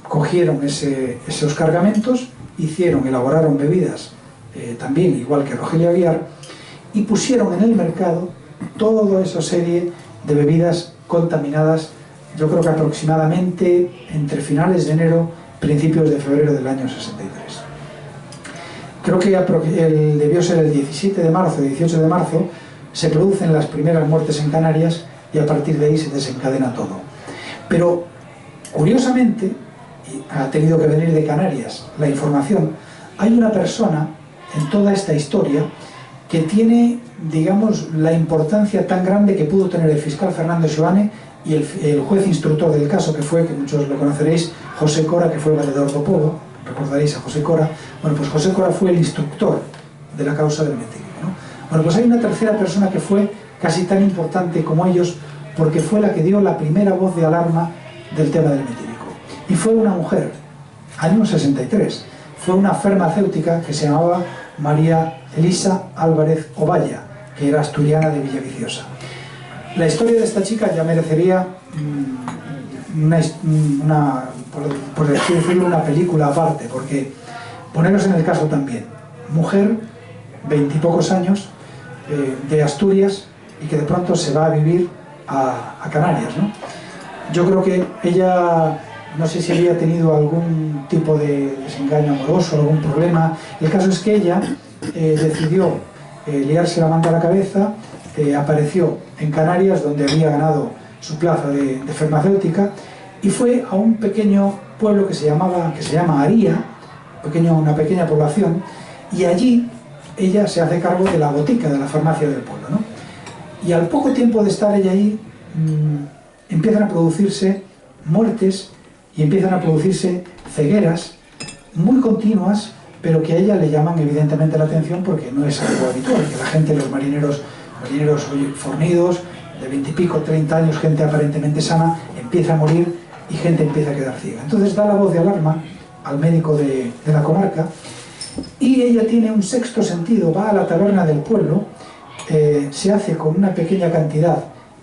cogieron esos cargamentos, elaboraron bebidas, también igual que Rogelio Aguiar, y pusieron en el mercado toda esa serie de bebidas contaminadas, yo creo que aproximadamente entre finales de enero, principios de febrero del año 63. Creo que debió ser el 17 de marzo, 18 de marzo, se producen las primeras muertes en Canarias y a partir de ahí se desencadena todo. Pero, curiosamente, y ha tenido que venir de Canarias la información, hay una persona en toda esta historia que tiene, digamos, la importancia tan grande que pudo tener el fiscal Fernando Seoane y el juez instructor del caso, que muchos lo conoceréis, José Cora, que fue valedor do Pobo, recordaréis a José Cora. Bueno, pues José Cora fue el instructor de la causa del metílico, ¿no? Bueno, pues hay una tercera persona que fue casi tan importante como ellos, porque fue la que dio la primera voz de alarma del tema del metílico. Y fue una mujer, año 63, fue una farmacéutica que se llamaba María Elisa Álvarez Ovalla, que era asturiana de Villaviciosa. La historia de esta chica ya merecería por así decirlo, una película aparte, porque poneros en el caso también, mujer, 20 y pocos años, de Asturias, y que de pronto se va a vivir a Canarias, ¿no? Yo creo que ella, no sé si había tenido algún tipo de desengaño amoroso, algún problema. El caso es que ella decidió liarse la manta a la cabeza, apareció en Canarias, donde había ganado su plaza de farmacéutica, y fue a un pequeño pueblo que se llama Aría, una pequeña población, y allí ella se hace cargo de la botica, de la farmacia del pueblo, ¿no? Y al poco tiempo de estar ella allí, empiezan a producirse muertes y empiezan a producirse cegueras muy continuas, pero que a ella le llaman evidentemente la atención porque no es algo habitual, que la gente, los marineros fornidos, de 20 y pico, 30 años, gente aparentemente sana, empieza a morir y gente empieza a quedar ciega. Entonces da la voz de alarma al médico de la comarca, y ella tiene un sexto sentido, va a la taberna del pueblo, se hace con una pequeña cantidad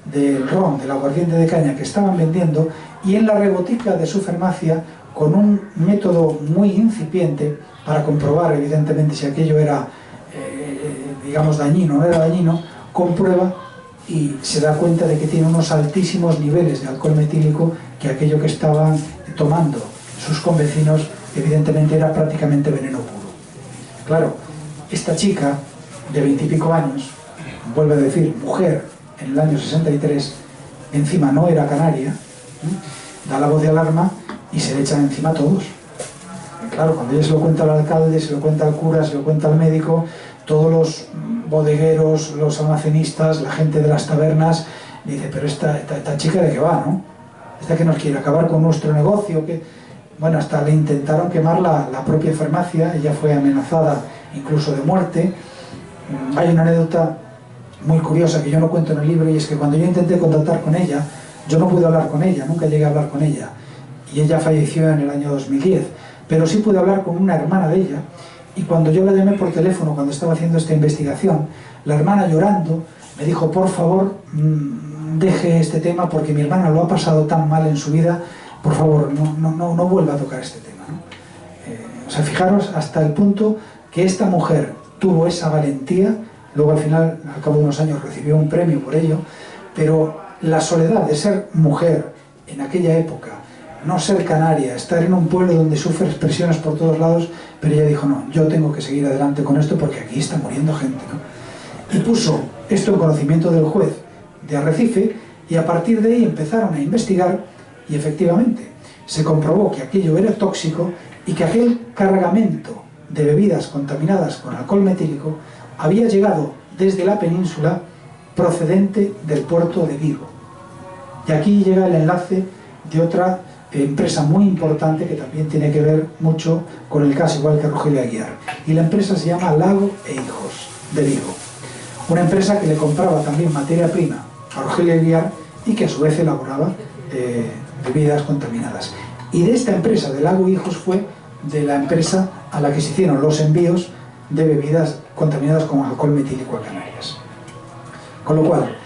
del ron, del aguardiente de caña que estaban vendiendo, y en la rebotica de su farmacia, con un método muy incipiente para comprobar evidentemente si aquello era digamos dañino o no era dañino, comprueba y se da cuenta de que tiene unos altísimos niveles de alcohol metílico, que aquello que estaban tomando sus convecinos evidentemente era prácticamente veneno puro. Claro, esta chica de 20 y pico años, vuelvo a decir, mujer, en el año 63, encima no era canaria, da la voz de alarma y se le echan encima a todos. Claro, cuando ella se lo cuenta al alcalde, se lo cuenta al cura, se lo cuenta al médico, todos los bodegueros, los almacenistas, la gente de las tabernas, dice, pero esta chica de qué va, ¿no? Esta que nos quiere acabar con nuestro negocio, que... Bueno, hasta le intentaron quemar la propia farmacia, ella fue amenazada incluso de muerte. Hay una anécdota muy curiosa que yo no cuento en el libro, y es que cuando yo intenté contactar con ella, yo no pude hablar con ella, nunca llegué a hablar con ella, y ella falleció en el año 2010, pero sí pude hablar con una hermana de ella, y cuando yo la llamé por teléfono cuando estaba haciendo esta investigación, la hermana, llorando, me dijo, por favor, deje este tema porque mi hermana lo ha pasado tan mal en su vida, por favor, no vuelva a tocar este tema, ¿no? O sea, fijaros hasta el punto que esta mujer tuvo esa valentía, luego al final, al cabo de unos años, recibió un premio por ello, pero la soledad de ser mujer en aquella época, no ser canaria, estar en un pueblo donde sufres presiones por todos lados, pero ella dijo, no, yo tengo que seguir adelante con esto porque aquí está muriendo gente, ¿no? Y puso esto en conocimiento del juez, de Arrecife, y a partir de ahí empezaron a investigar y efectivamente se comprobó que aquello era tóxico y que aquel cargamento de bebidas contaminadas con alcohol metílico había llegado desde la península procedente del puerto de Vigo. Y aquí llega el enlace de otra empresa muy importante que también tiene que ver mucho con el caso, igual que Rogelio Aguiar. Y la empresa se llama Lago e Hijos, de Vigo. Una empresa que le compraba también materia prima a Rogelio Aguiar y que a su vez elaboraba bebidas contaminadas. Y de esta empresa, de Lago e Hijos, fue de la empresa a la que se hicieron los envíos de bebidas contaminadas con alcohol metílico a Canarias. Con lo cual,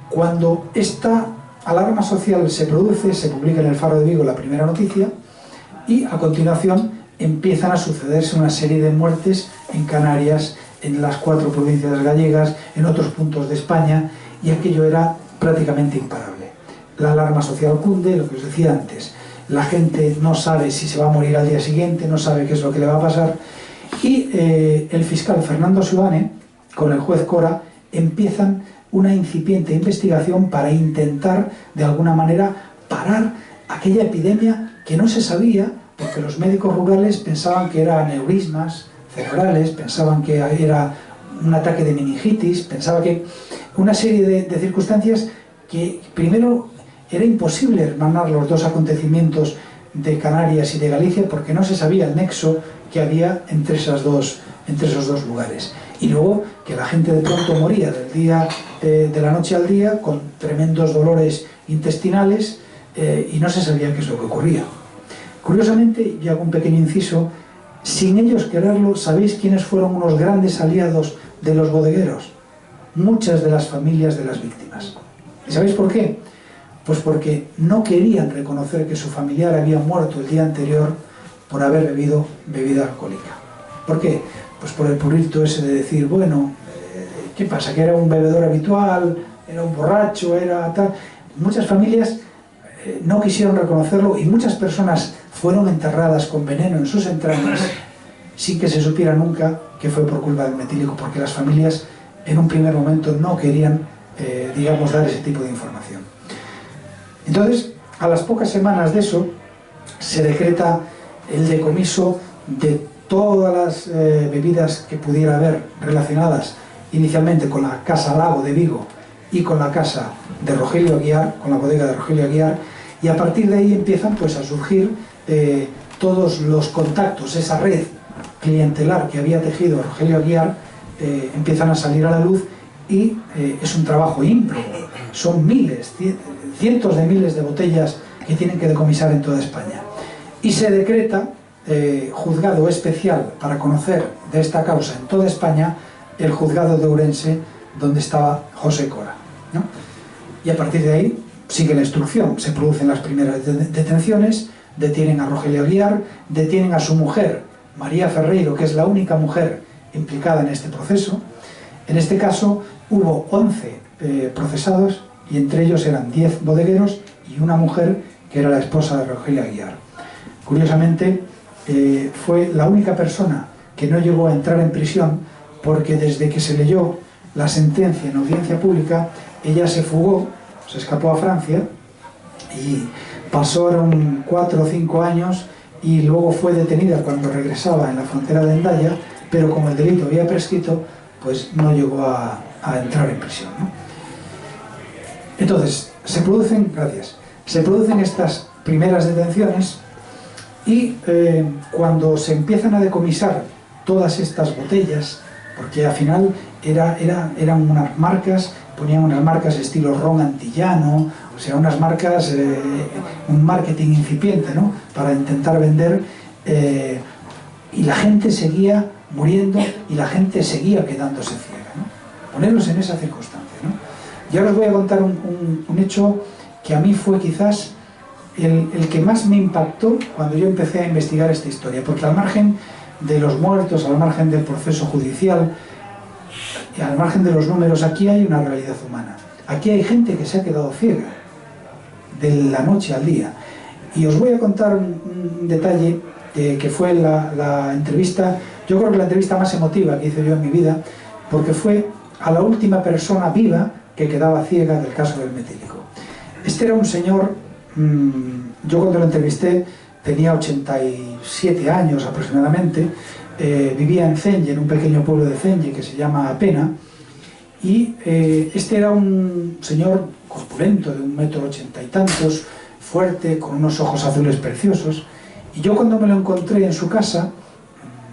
cuando esta alarma social se produce, se publica en el Faro de Vigo la primera noticia y a continuación empiezan a sucederse una serie de muertes en Canarias, en las 4 provincias gallegas, en otros puntos de España, y aquello era prácticamente imparable. La alarma social cunde, lo que os decía antes, la gente no sabe si se va a morir al día siguiente, no sabe qué es lo que le va a pasar, y el fiscal Fernando Seoane, con el juez Cora, empiezan una incipiente investigación para intentar, de alguna manera, parar aquella epidemia que no se sabía, porque los médicos rurales pensaban que eran aneurismas cerebrales, pensaban que era un ataque de meningitis, pensaban que una serie de circunstancias que primero era imposible hermanar los dos acontecimientos de Canarias y de Galicia porque no se sabía el nexo que había entre esos dos lugares. Y luego que la gente de pronto moría del día, de la noche al día con tremendos dolores intestinales y no se sabía qué es lo que ocurría. Curiosamente, y hago un pequeño inciso, sin ellos quererlo, ¿sabéis quiénes fueron unos grandes aliados de los bodegueros? Muchas de las familias de las víctimas. ¿Y sabéis por qué? Pues porque no querían reconocer que su familiar había muerto el día anterior por haber bebido bebida alcohólica. ¿Por qué? Pues por el purito ese de decir, bueno, ¿qué pasa? Que era un bebedor habitual, era un borracho, era tal. Muchas familias no quisieron reconocerlo y muchas personas fueron enterradas con veneno en sus entrañas sin que se supiera nunca que fue por culpa del metílico, porque las familias en un primer momento no querían, digamos, dar ese tipo de información. Entonces, a las pocas semanas de eso, se decreta el decomiso de todas las bebidas que pudiera haber relacionadas inicialmente con la Casa Lago de Vigo y con la casa de Rogelio Aguiar, con la bodega de Rogelio Aguiar, y a partir de ahí empiezan pues a surgir todos los contactos, esa red clientelar que había tejido Rogelio Aguiar, empiezan a salir a la luz y es un trabajo ímprobo, son miles, cientos de miles de botellas que tienen que decomisar en toda España. Y se decreta juzgado especial para conocer de esta causa en toda España, el juzgado de Ourense, donde estaba José Cora, ¿no? Y a partir de ahí sigue la instrucción, se producen las primeras detenciones, detienen a Rogelio Aguiar, detienen a su mujer, María Ferreiro, que es la única mujer implicada en este proceso. En este caso hubo 11 procesados y entre ellos eran 10 bodegueros y una mujer que era la esposa de Rogelio Aguiar. Curiosamente, fue la única persona que no llegó a entrar en prisión porque desde que se leyó la sentencia en audiencia pública, ella se fugó, se escapó a Francia y pasaron 4 o 5 años y luego fue detenida cuando regresaba en la frontera de Hendaya, pero como el delito había prescrito, pues no llegó a entrar en prisión, ¿no? Entonces, se producen estas primeras detenciones y cuando se empiezan a decomisar todas estas botellas, porque al final eran unas marcas, ponían unas marcas estilo ron antillano, o sea, unas marcas, un marketing incipiente, ¿no?, para intentar vender, y la gente seguía muriendo y la gente seguía quedándose ciega, ¿no? Ponerlos en esa circunstancia, ¿no? Y ahora os voy a contar un hecho que a mí fue quizás el que más me impactó cuando yo empecé a investigar esta historia, porque al margen de los muertos, al margen del proceso judicial, y al margen de los números, aquí hay una realidad humana. Aquí hay gente que se ha quedado ciega de la noche al día. Y os voy a contar un detalle que fue la entrevista, yo creo que la entrevista más emotiva que hice yo en mi vida, porque fue a la última persona viva que quedaba ciega del caso del metílico. Este era un señor, yo cuando lo entrevisté tenía 87 años aproximadamente, vivía en Cenlle, en un pequeño pueblo de Cenlle que se llama Apena, y este era un señor corpulento, de 1,80 m y tantos, fuerte, con unos ojos azules preciosos, y yo cuando me lo encontré en su casa,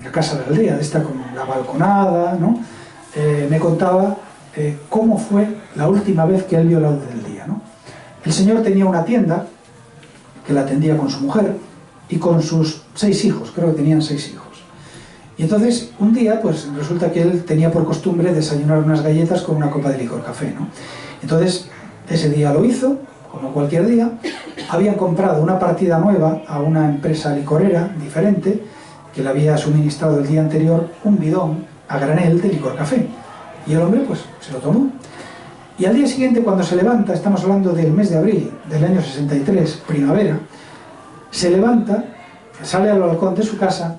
la casa de la aldea, de esta con la balconada, ¿no? Me contaba cómo fue la última vez que él vio la luz del día, ¿no? El señor tenía una tienda que la atendía con su mujer y con sus 6 hijos, creo que tenían 6 hijos. Y entonces, un día, pues resulta que él tenía por costumbre desayunar unas galletas con una copa de licor café, ¿no? Entonces, ese día lo hizo, como cualquier día. Habían comprado una partida nueva a una empresa licorera diferente que le había suministrado el día anterior un bidón a granel de licor café. Y el hombre, pues, se lo tomó. Y al día siguiente, cuando se levanta, estamos hablando del mes de abril del año 63, primavera, se levanta, sale al balcón de su casa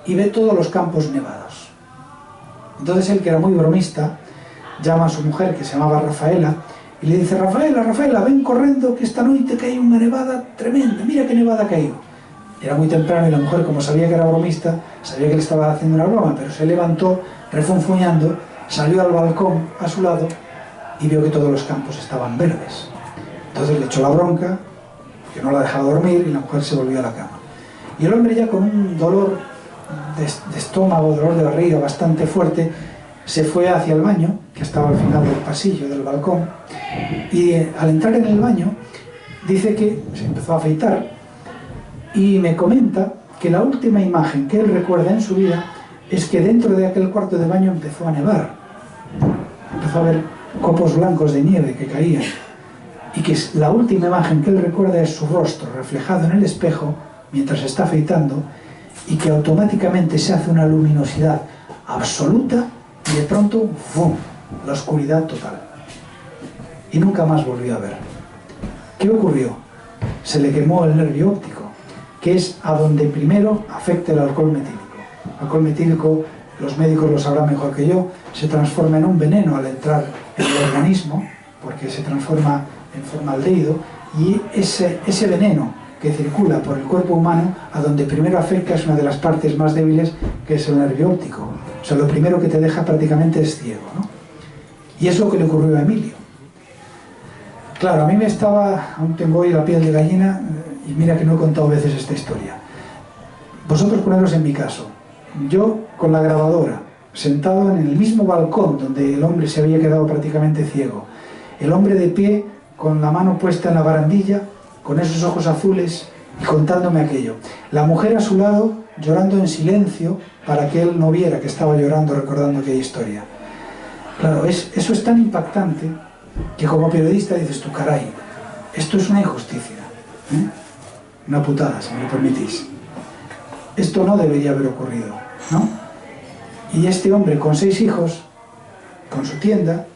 y ve todos los campos nevados. Entonces él, que era muy bromista, llama a su mujer, que se llamaba Rafaela, y le dice: Rafaela, ven corriendo que esta noche cae una nevada tremenda, mira qué nevada ha caído. Era muy temprano y la mujer, como sabía que era bromista, sabía que le estaba haciendo una broma, pero se levantó refunfuñando, salió al balcón a su lado y vio que todos los campos estaban verdes. Entonces le echó la bronca, que no la dejaba dormir, y la mujer se volvió a la cama. Y el hombre, ya con un dolor de estómago, dolor de barriga bastante fuerte, se fue hacia el baño, que estaba al final del pasillo del balcón, y al entrar en el baño dice que se empezó a afeitar y me comenta que la última imagen que él recuerda en su vida es que dentro de aquel cuarto de baño empezó a nevar, empezó a haber copos blancos de nieve que caían, y que la última imagen que él recuerda es su rostro reflejado en el espejo mientras se está afeitando, y que automáticamente se hace una luminosidad absoluta y de pronto ¡fum!, la oscuridad total. Y nunca más volvió a ver. ¿Qué ocurrió? Se le quemó el nervio óptico, que es a donde primero afecta el alcohol metílico. El alcohol metílico, los médicos lo sabrán mejor que yo, se transforma en un veneno al entrar en el organismo, porque se transforma en formaldehído, y ese veneno que circula por el cuerpo humano, a donde primero afecta es una de las partes más débiles, que es el nervio óptico. O sea, lo primero que te deja prácticamente es ciego, ¿no? Y es lo que le ocurrió a Emilio. Claro, a mí aún tengo hoy la piel de gallina, y mira que no he contado veces esta historia. Vosotros poneros en mi caso. Yo con la grabadora, sentado en el mismo balcón donde el hombre se había quedado prácticamente ciego. El hombre de pie, con la mano puesta en la barandilla, con esos ojos azules, y contándome aquello. La mujer a su lado, llorando en silencio, para que él no viera que estaba llorando recordando aquella historia. Claro, eso es tan impactante que como periodista dices tú: caray, esto es una injusticia, ¿eh? Una putada, si me lo permitís. Esto no debería haber ocurrido, ¿no? Y este hombre con 6 hijos, con su tienda,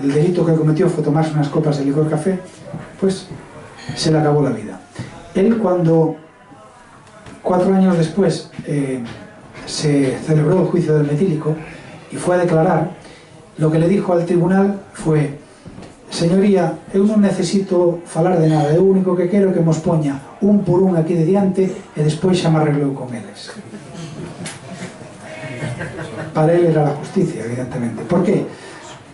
el delito que cometió fue tomarse unas copas de licor café, pues se le acabó la vida. Él, cuando 4 años después se celebró el juicio del metílico y fue a declarar, lo que le dijo al tribunal fue: señoría, eu non necesito falar de nada, eu único que quero que mos poña un por un aquí de diante e despois xa me arreglou con eles. Para él era la justicia, evidentemente. ¿Por qué?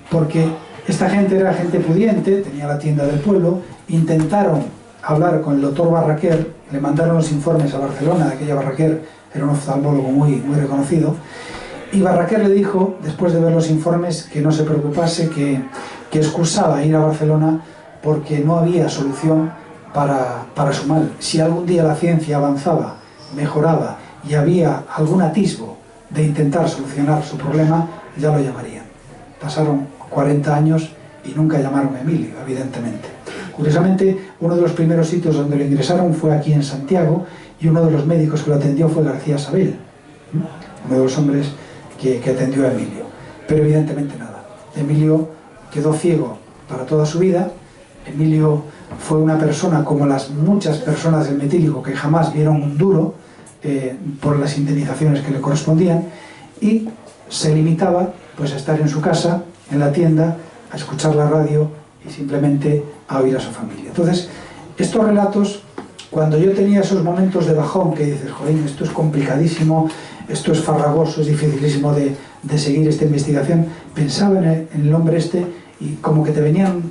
Porque esta gente era gente pudiente, tenía la tienda del pueblo, intentaron hablar con el doctor Barraquer, le mandaron los informes a Barcelona, de aquella Barraquer era un oftalmólogo muy reconocido, y Barraquer le dijo, después de ver los informes, que no se preocupase, que excusaba ir a Barcelona porque no había solución para su mal. Si algún día la ciencia avanzaba, mejoraba y había algún atisbo de intentar solucionar su problema, ya lo llamarían. Pasaron 40 años y nunca llamaron a Emilio, evidentemente. Curiosamente, uno de los primeros sitios donde lo ingresaron fue aquí en Santiago, y uno de los médicos que lo atendió fue García Sabel, uno de los hombres que atendió a Emilio. Pero evidentemente nada. Emilio quedó ciego para toda su vida. Emilio fue una persona como las muchas personas del metílico, que jamás vieron un duro por las indemnizaciones que le correspondían, y se limitaba pues a estar en su casa, en la tienda, a escuchar la radio y simplemente a oír a su familia. Entonces, estos relatos, cuando yo tenía esos momentos de bajón que dices, joder, esto es complicadísimo, esto es farragoso, es dificilísimo de seguir esta investigación, pensaba en el hombre este y como que te venían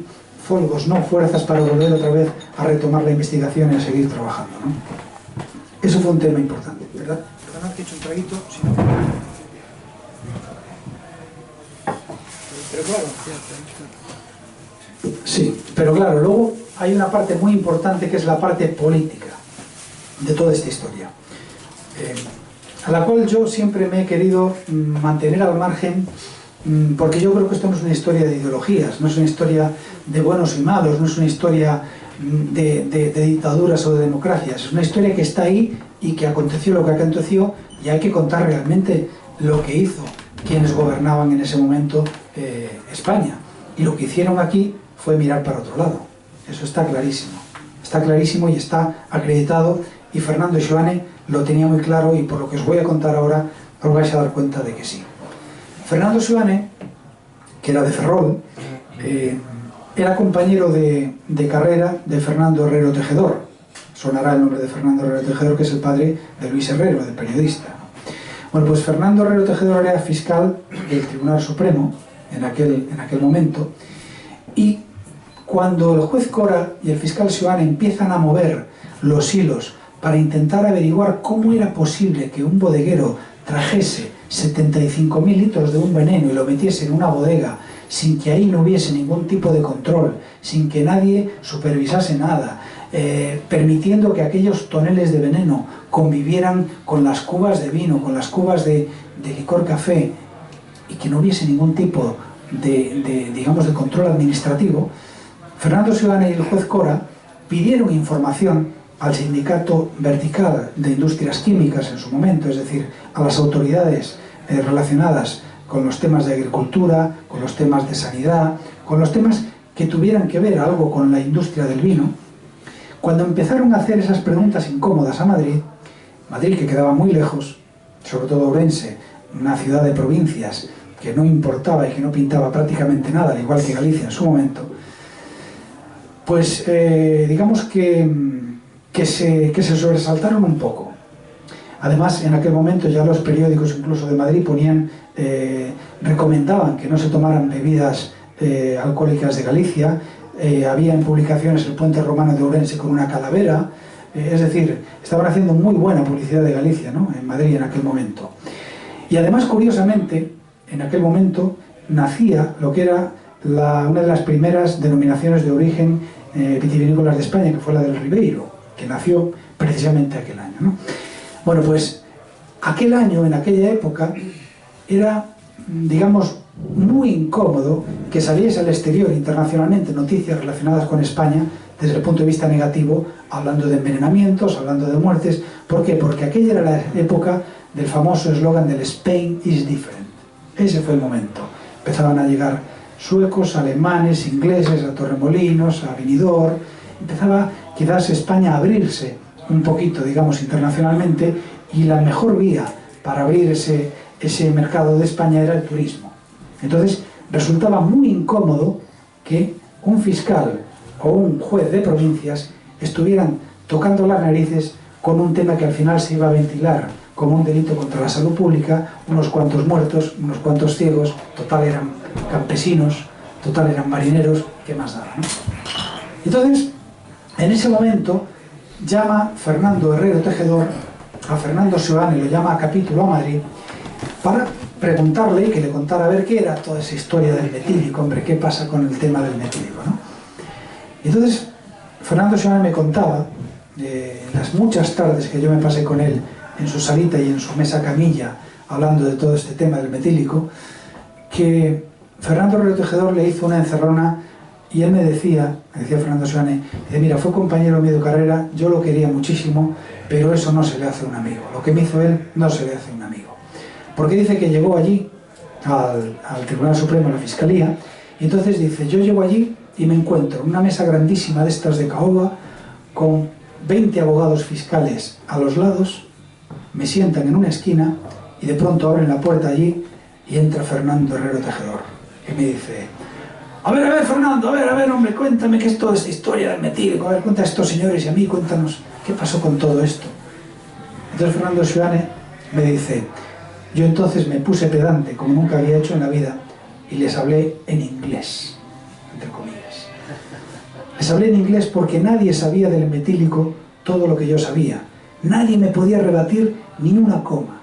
folgos, ¿no? Fuerzas para volver otra vez a retomar la investigación y a seguir trabajando, ¿no? Eso fue un tema importante, ¿verdad? Perdonad que he hecho un traguito, si no... Pero claro... Sí, pero claro, luego hay una parte muy importante que es la parte política de toda esta historia, a la cual yo siempre me he querido mantener al margen, porque yo creo que esto no es una historia de ideologías, no es una historia de buenos y malos, no es una historia de dictaduras o de democracias, es una historia que está ahí y que aconteció lo que aconteció y hay que contar realmente lo que hizo quienes gobernaban en ese momento España. Y lo que hicieron aquí fue mirar para otro lado. Eso está clarísimo y está acreditado, y Fernando Seoane lo tenía muy claro, y por lo que os voy a contar ahora os vais a dar cuenta de que sí. Fernando Seoane, que era de Ferrol, era compañero de carrera de Fernando Herrero Tejedor. Sonará el nombre de Fernando Herrero Tejedor, que es el padre de Luis Herrero, del periodista. Bueno, pues Fernando Herrero Tejedor era fiscal del Tribunal Supremo en aquel momento, y cuando el juez Cora y el fiscal Seoane empiezan a mover los hilos para intentar averiguar cómo era posible que un bodeguero trajese 75.000 litros de un veneno y lo metiese en una bodega sin que ahí no hubiese ningún tipo de control, sin que nadie supervisase nada, permitiendo que aquellos toneles de veneno convivieran con las cubas de vino, con las cubas de licor café, y que no hubiese ningún tipo digamos, de control administrativo, Fernando Seoane y el juez Cora pidieron información al sindicato vertical de industrias químicas en su momento, es decir, a las autoridades relacionadas con los temas de agricultura, con los temas de sanidad, con los temas que tuvieran que ver algo con la industria del vino. Cuando empezaron a hacer esas preguntas incómodas a Madrid, que quedaba muy lejos, sobre todo Ourense, una ciudad de provincias que no importaba y que no pintaba prácticamente nada, al igual que Galicia en su momento, pues digamos que se sobresaltaron un poco. Además, en aquel momento ya los periódicos, incluso de Madrid, recomendaban que no se tomaran bebidas alcohólicas de Galicia. Había en publicaciones el puente romano de Ourense con una calavera, es decir, estaban haciendo muy buena publicidad de Galicia, ¿no?, en Madrid en aquel momento. Y además, curiosamente, en aquel momento nacía lo que era una de las primeras denominaciones de origen vitivinícolas de España, que fue la del Ribeiro, que nació precisamente aquel año, ¿no? Bueno, pues aquel año, en aquella época, era, digamos, muy incómodo que saliese al exterior internacionalmente noticias relacionadas con España desde el punto de vista negativo, hablando de envenenamientos, hablando de muertes. ¿Por qué? Porque aquella era la época del famoso eslogan del Spain is different. Ese fue el momento. Empezaban a llegar suecos, alemanes, ingleses a Torremolinos, a Benidorm. Empezaba quizás España a abrirse un poquito, digamos, internacionalmente, y la mejor vía para abrir ese mercado de España era el turismo. Entonces resultaba muy incómodo que un fiscal o un juez de provincias estuvieran tocando las narices con un tema que al final se iba a ventilar como un delito contra la salud pública, unos cuantos muertos, unos cuantos ciegos, total eran campesinos, total eran marineros, ¿qué más daba, no? Entonces, en ese momento, llama Fernando Herrero Tejedor a Fernando Seoane, lo llama a capítulo a Madrid, para preguntarle y que le contara a ver qué era toda esa historia del metílico, hombre, qué pasa con el tema del metílico, ¿no? Y entonces, Fernando Seoane me contaba, las muchas tardes que yo me pasé con él en su salita y en su mesa camilla, hablando de todo este tema del metílico, que Fernando Herrero Tejedor le hizo una encerrona, y él me decía Fernando Seoane, mira, fue compañero mío de carrera, yo lo quería muchísimo, pero eso no se le hace a un amigo. Lo que me hizo él no se le hace a un amigo. Porque dice que llegó allí, al Tribunal Supremo, a la Fiscalía, y entonces dice, yo llego allí y me encuentro en una mesa grandísima de estas de caoba, con 20 abogados fiscales a los lados, me sientan en una esquina, y de pronto abren la puerta allí, y entra Fernando Herrero Tejedor, y me dice, A ver, Fernando, a ver, hombre, cuéntame qué es toda esta historia del metílico. A ver, cuenta a estos señores y a mí, cuéntanos qué pasó con todo esto. Entonces Fernando Seoane me dice, yo entonces me puse pedante, como nunca había hecho en la vida, y les hablé en inglés, entre comillas. Les hablé en inglés porque nadie sabía del metílico todo lo que yo sabía. Nadie me podía rebatir ni una coma.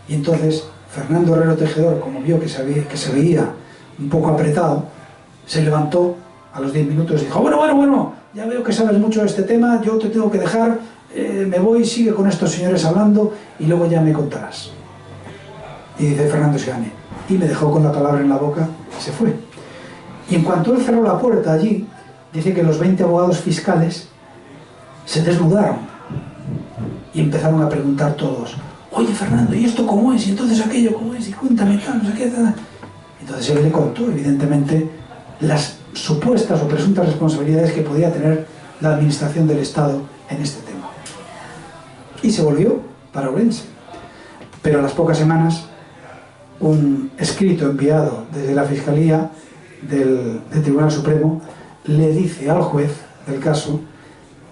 Y entonces Fernando Herrero Tejedor, como vio que se veía un poco apretado, se levantó a los 10 minutos y dijo, bueno, ya veo que sabes mucho de este tema, yo te tengo que dejar, me voy, sigue con estos señores hablando y luego ya me contarás. Y dice Fernando Seoane, y me dejó con la palabra en la boca y se fue. Y en cuanto él cerró la puerta allí, dice que los 20 abogados fiscales se desnudaron y empezaron a preguntar todos, oye Fernando, ¿y esto cómo es? ¿Y entonces aquello cómo es? Y cuéntame tal, no sé qué tal. Entonces él le contó, evidentemente, las supuestas o presuntas responsabilidades que podía tener la administración del Estado en este tema. Y se volvió para Ourense. Pero a las pocas semanas, un escrito enviado desde la Fiscalía del Tribunal Supremo le dice al juez del caso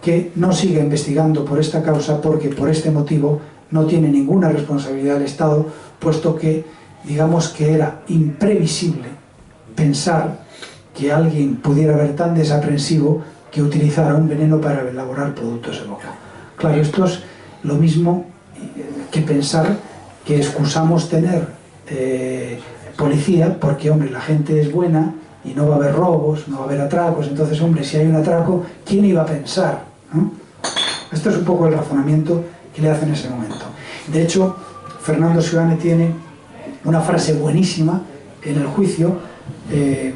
que no siga investigando por esta causa porque por este motivo no tiene ninguna responsabilidad del Estado, puesto que, digamos que era imprevisible pensar que alguien pudiera ver tan desaprensivo que utilizara un veneno para elaborar productos de boca. Claro, esto es lo mismo que pensar que excusamos tener policía porque, hombre, la gente es buena y no va a haber robos, no va a haber atracos, entonces, hombre, si hay un atraco, ¿quién iba a pensar? ¿No? Esto es un poco el razonamiento que le hace en ese momento. De hecho, Fernando Seoane tiene una frase buenísima en el juicio,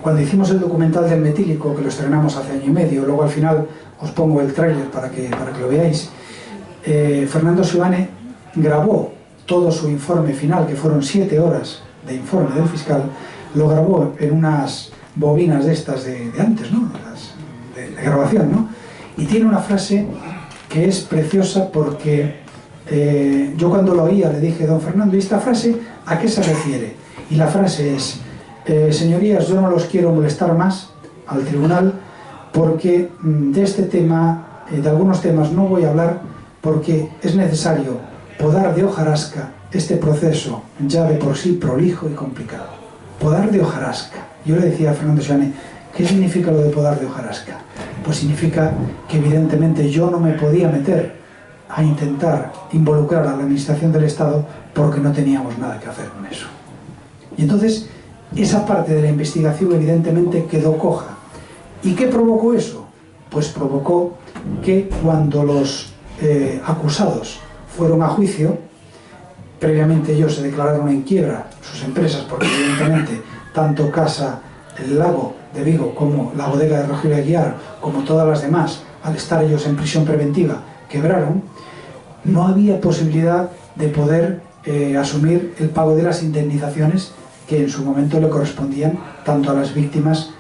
cuando hicimos el documental del metílico, que lo estrenamos hace año y medio, luego al final os pongo el tráiler para que lo veáis. Fernando Seoane grabó todo su informe final, que fueron 7 horas de informe del fiscal, lo grabó en unas bobinas de estas de antes, ¿no? De grabación, ¿no? Y tiene una frase que es preciosa porque yo cuando lo oía le dije, don Fernando, ¿y esta frase a qué se refiere? Y la frase es, señorías, yo no los quiero molestar más al tribunal porque de este tema, de algunos temas no voy a hablar porque es necesario podar de hojarasca este proceso ya de por sí prolijo y complicado. Podar de hojarasca. Yo le decía a Fernando Seoane, ¿qué significa lo de podar de hojarasca? Pues significa que evidentemente yo no me podía meter a intentar involucrar a la administración del Estado porque no teníamos nada que hacer con eso. Y entonces esa parte de la investigación evidentemente quedó coja. ¿Y qué provocó eso? Pues provocó que cuando los acusados fueron a juicio, previamente ellos se declararon en quiebra sus empresas porque evidentemente tanto Casa El Lago de Vigo como la bodega de Rogelio Aguiar, como todas las demás, al estar ellos en prisión preventiva, quebraron, no había posibilidad de poder asumir el pago de las indemnizaciones que en su momento le correspondían tanto a las víctimas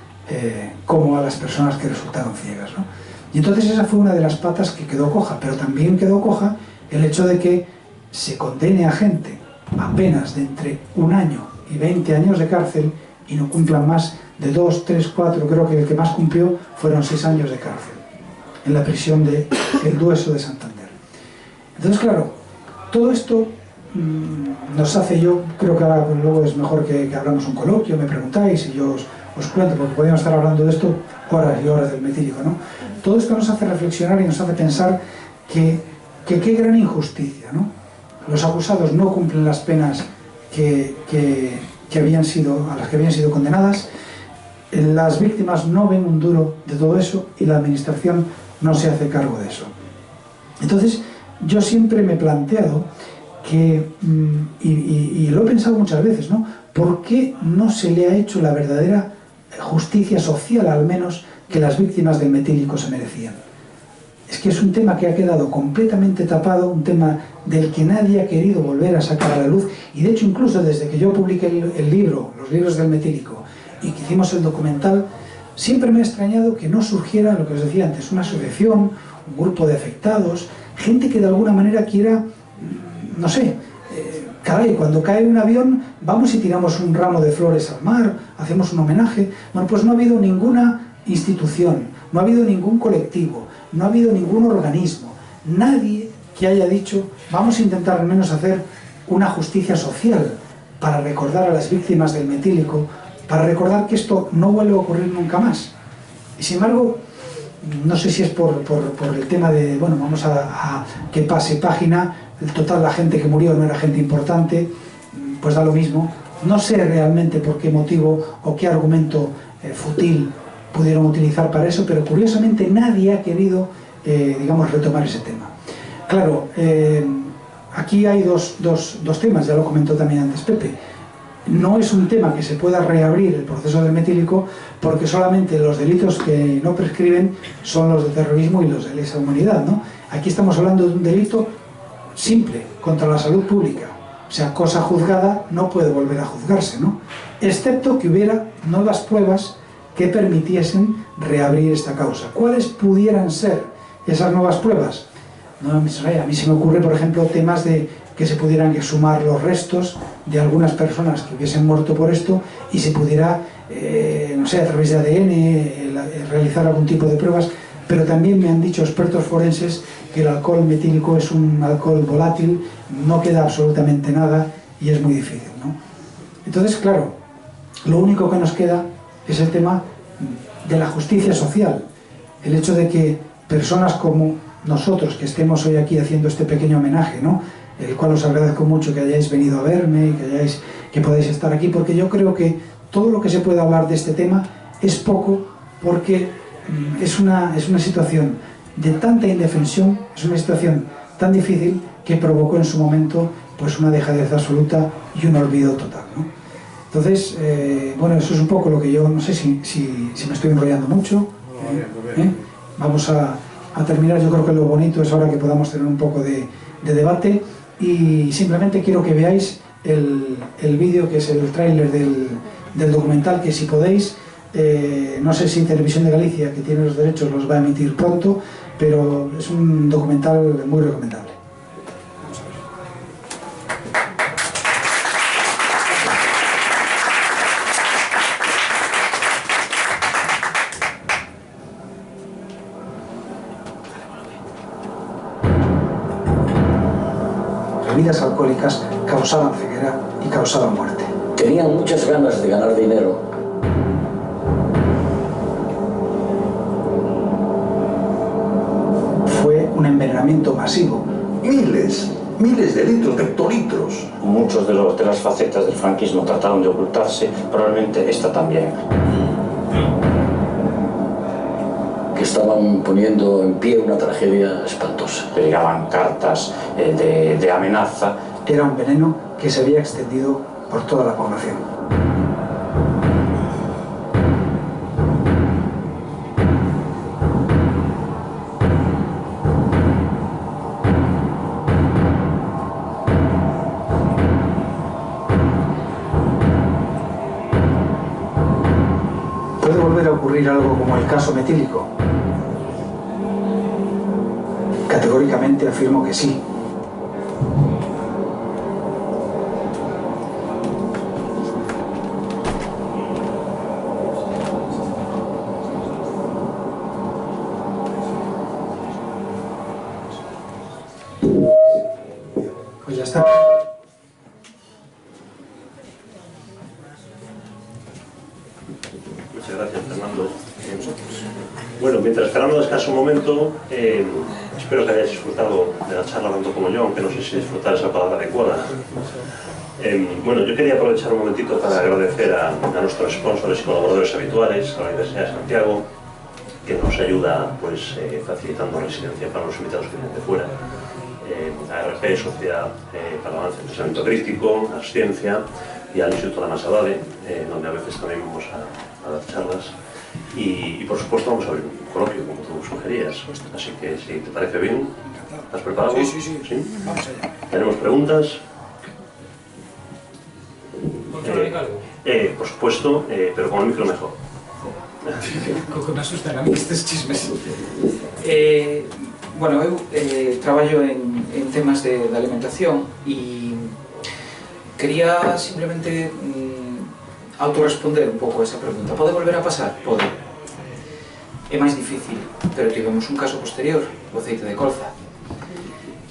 como a las personas que resultaron ciegas, ¿no? Y entonces esa fue una de las patas que quedó coja, pero también quedó coja el hecho de que se condene a gente a penas de entre 1 año y 20 años de cárcel y no cumplan más de 2, 3, 4, creo que el que más cumplió fueron 6 años de cárcel en la prisión de El Dueso de Santander. Entonces, claro, todo esto nos hace, yo creo que ahora pues, luego es mejor que hagamos un coloquio, me preguntáis y yo os cuento, porque podríamos estar hablando de esto horas y horas del metílico, ¿no? Todo esto nos hace reflexionar y nos hace pensar que qué gran injusticia, ¿no? Los acusados no cumplen las penas a las que habían sido condenadas, las víctimas no ven un duro de todo eso y la administración no se hace cargo de eso. Entonces, yo siempre me he planteado que, y lo he pensado muchas veces, ¿no? ¿Por qué no se le ha hecho la verdadera justicia social, al menos, que las víctimas del metílico se merecían? Es que es un tema que ha quedado completamente tapado, un tema del que nadie ha querido volver a sacar a la luz, y de hecho incluso desde que yo publiqué el libro, los libros del metílico, y que hicimos el documental, siempre me ha extrañado que no surgiera, lo que os decía antes, una asociación, un grupo de afectados, gente que de alguna manera quiera, no sé, caray, cuando cae un avión vamos y tiramos un ramo de flores al mar, hacemos un homenaje. Bueno, pues no ha habido ninguna institución, no ha habido ningún colectivo, no ha habido ningún organismo, nadie que haya dicho vamos a intentar al menos hacer una justicia social para recordar a las víctimas del metílico, para recordar que esto no vuelve a ocurrir nunca más. Y sin embargo, no sé si es por el tema de, bueno, vamos a que pase página, el total la gente que murió no era gente importante, pues da lo mismo. No sé realmente por qué motivo o qué argumento fútil pudieron utilizar para eso, pero curiosamente nadie ha querido, digamos, retomar ese tema. Claro, aquí hay dos temas, ya lo comentó también antes Pepe. No es un tema que se pueda reabrir el proceso del metílico porque solamente los delitos que no prescriben son los de terrorismo y los de lesa humanidad, ¿no? Aquí estamos hablando de un delito simple, contra la salud pública. O sea, cosa juzgada no puede volver a juzgarse, ¿no? Excepto que hubiera nuevas pruebas que permitiesen reabrir esta causa. ¿Cuáles pudieran ser esas nuevas pruebas? No, a mí se me ocurre, por ejemplo, temas de que se pudieran exhumar los restos de algunas personas que hubiesen muerto por esto y se pudiera, no sé, a través de ADN, realizar algún tipo de pruebas, pero también me han dicho expertos forenses que el alcohol metílico es un alcohol volátil, no queda absolutamente nada y es muy difícil, ¿no? Entonces, claro, lo único que nos queda es el tema de la justicia social, el hecho de que personas como nosotros, que estemos hoy aquí haciendo este pequeño homenaje, ¿no?, el cual os agradezco mucho que hayáis venido a verme y que podáis estar aquí, porque yo creo que todo lo que se puede hablar de este tema es poco, porque es una situación de tanta indefensión, es una situación tan difícil que provocó en su momento pues una dejadez absoluta y un olvido total, ¿no? Entonces, bueno, eso es un poco lo que yo, no sé si me estoy enrollando mucho. Vamos a terminar. Yo creo que lo bonito es ahora que podamos tener un poco de debate. Y simplemente quiero que veáis el vídeo, que es el tráiler del documental, que si podéis, no sé si Televisión de Galicia, que tiene los derechos, los va a emitir pronto, pero es un documental muy recomendable. Vamos a ver. Bebidas alcohólicas causaban ceguera y causaban muerte. Tenían muchas ganas de ganar dinero. Fue un envenenamiento masivo. Miles de litros, de hectolitros. Muchos de las facetas del franquismo trataron de ocultarse, probablemente esta también. Que estaban poniendo en pie una tragedia espantosa. Le llegaban cartas de amenaza. Era un veneno que se había extendido por toda la población. ¿Puede volver a ocurrir algo como el caso metílico? Categóricamente afirmo que sí. Pues ya está. Muchas gracias, Fernando. Bueno, mientras esperamos un escaso momento, espero que hayáis disfrutado de la charla tanto como yo, aunque no sé si disfrutar es la palabra adecuada. Bueno, yo quería aprovechar un momentito para agradecer a nuestros sponsors y colaboradores habituales, a la Universidad de Santiago, que nos ayuda pues, facilitando residencia para los invitados que vienen de fuera, a RP, Sociedad para el Avance del Pensamiento Crítico, a Ciencia y al Instituto de Masadade, donde a veces también vamos a dar charlas. Y por supuesto vamos a abrir un coloquio, como tú sugerías. Así que si te parece bien, ¿estás preparado? Sí. Vamos allá. ¿Tenemos preguntas? Por supuesto, pero con el micro mejor. Me asustan a mí estes chismes. Bueno, eu traballo en temas de alimentación e Quería simplemente autorresponder un pouco a esa pregunta. Pode volver a pasar? Pode. É máis difícil, pero tivemos un caso posterior, o aceite de colza.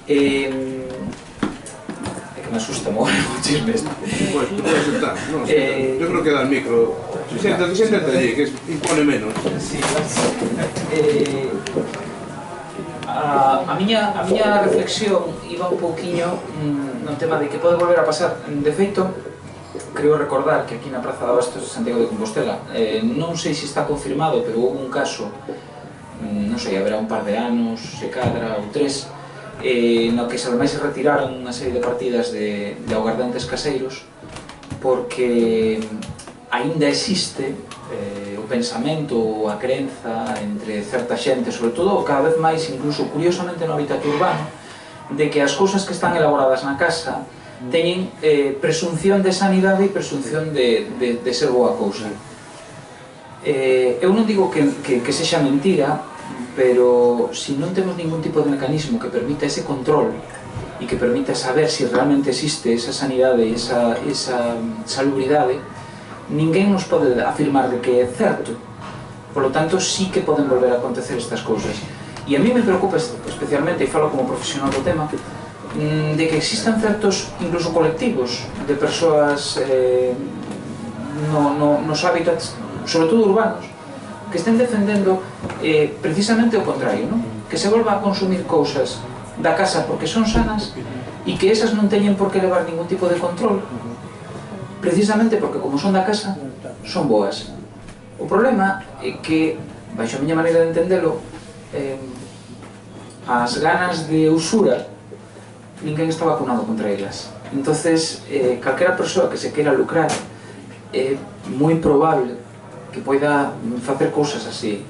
É que me asusta mover o chisme este. Pues tú puedes sentar, no, yo creo que da el micro. Siéntate allí, que impone menos. Sí, a miña reflexión iba un pouquiño no tema de que pode volver a pasar. De feito, creo recordar que aquí na Praza de Abastos de Santiago de Compostela, non sei se está confirmado, pero houve un caso, non sei, haberá un par de anos, se cadra, ou 3, no que ademais se retiraron unha serie de partidas de augardentes caseiros, porque aínda existe o pensamento ou a crenza entre certa xente, sobre todo cada vez máis, incluso curiosamente no hábitat urbano, de que as cousas que están elaboradas na casa teñen presunción de sanidade e presunción de ser boa cousa. Eu non digo que sexa mentira, pero se non temos ningún tipo de mecanismo que permita ese control e que permita saber se realmente existe esa sanidade e esa salubridade, ninguén nos pode afirmar de que é certo. Por lo tanto, sí que poden volver a acontecer estas cousas. E a mí me preocupa especialmente, e falo como profesional do tema, de que existan certos, incluso colectivos, de persoas nos hábitats, sobre todo urbanos, que estén defendendo precisamente o contrario, non? Que se volva a consumir cousas da casa porque son sanas e que esas non teñen por que levar ningún tipo de control, precisamente porque como son da casa, son boas. O problema é que, baixo a miña maneira de entendelo, as ganas de usura, ninguén está vacunado contra elas. Entonces, calquera persoa que se queira lucrar, é moi probable que poida facer cousas así.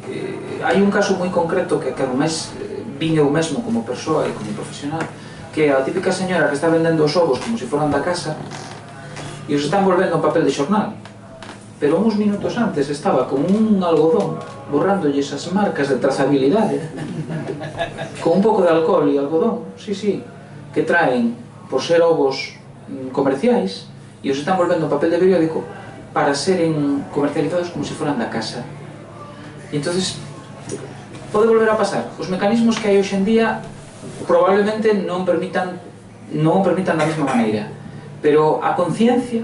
Hai un caso moi concreto que ademais vin eu mesmo como persoa e como profesional, que é a típica señora que está vendendo os ovos como se foran da casa e os están volvendo en papel de xornal, pero uns minutos antes estaba con un algodón borrándolle esas marcas de trazabilidade con un pouco de alcohol e algodón, sí, que traen por ser ovos comerciais e os están volvendo en papel de periódico para seren comercializados como se foran da casa. E entonces pode volver a pasar. Os mecanismos que hai hoxe en día probablemente non permitan da mesma maneira, pero a conciencia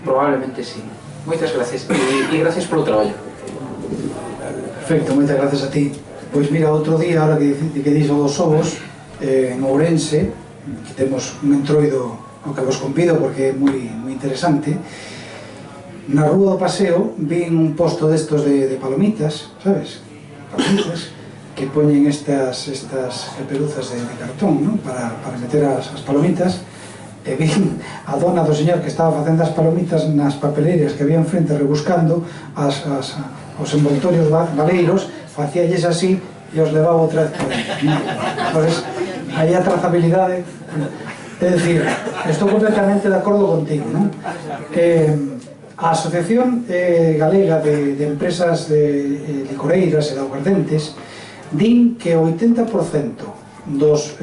probablemente sí. Moitas gracias e gracias polo traballo. Perfecto, moitas gracias a ti. Pois mira, outro día, ahora que dixo dos ovos, en Ourense, que temos un entroido ao que vos convido porque é moi interesante. Na Rúa do Paseo vin un posto destos de palomitas, sabes? Palomitas que poñen estas peruzas de cartón, ¿no? Para meter as palomitas. E vin a dona do señor que estaba facendo as palomitas nas papeleiras que había enfrente rebuscando os envoltorios valeiros, facíalles así e os levaba outra vez por dentro. Entonces, aí a trazabilidade, é dicir, estou completamente de acordo contigo, non? A Asociación Galega de Empresas de Licoreiras e de Aguardentes din que o 80% dos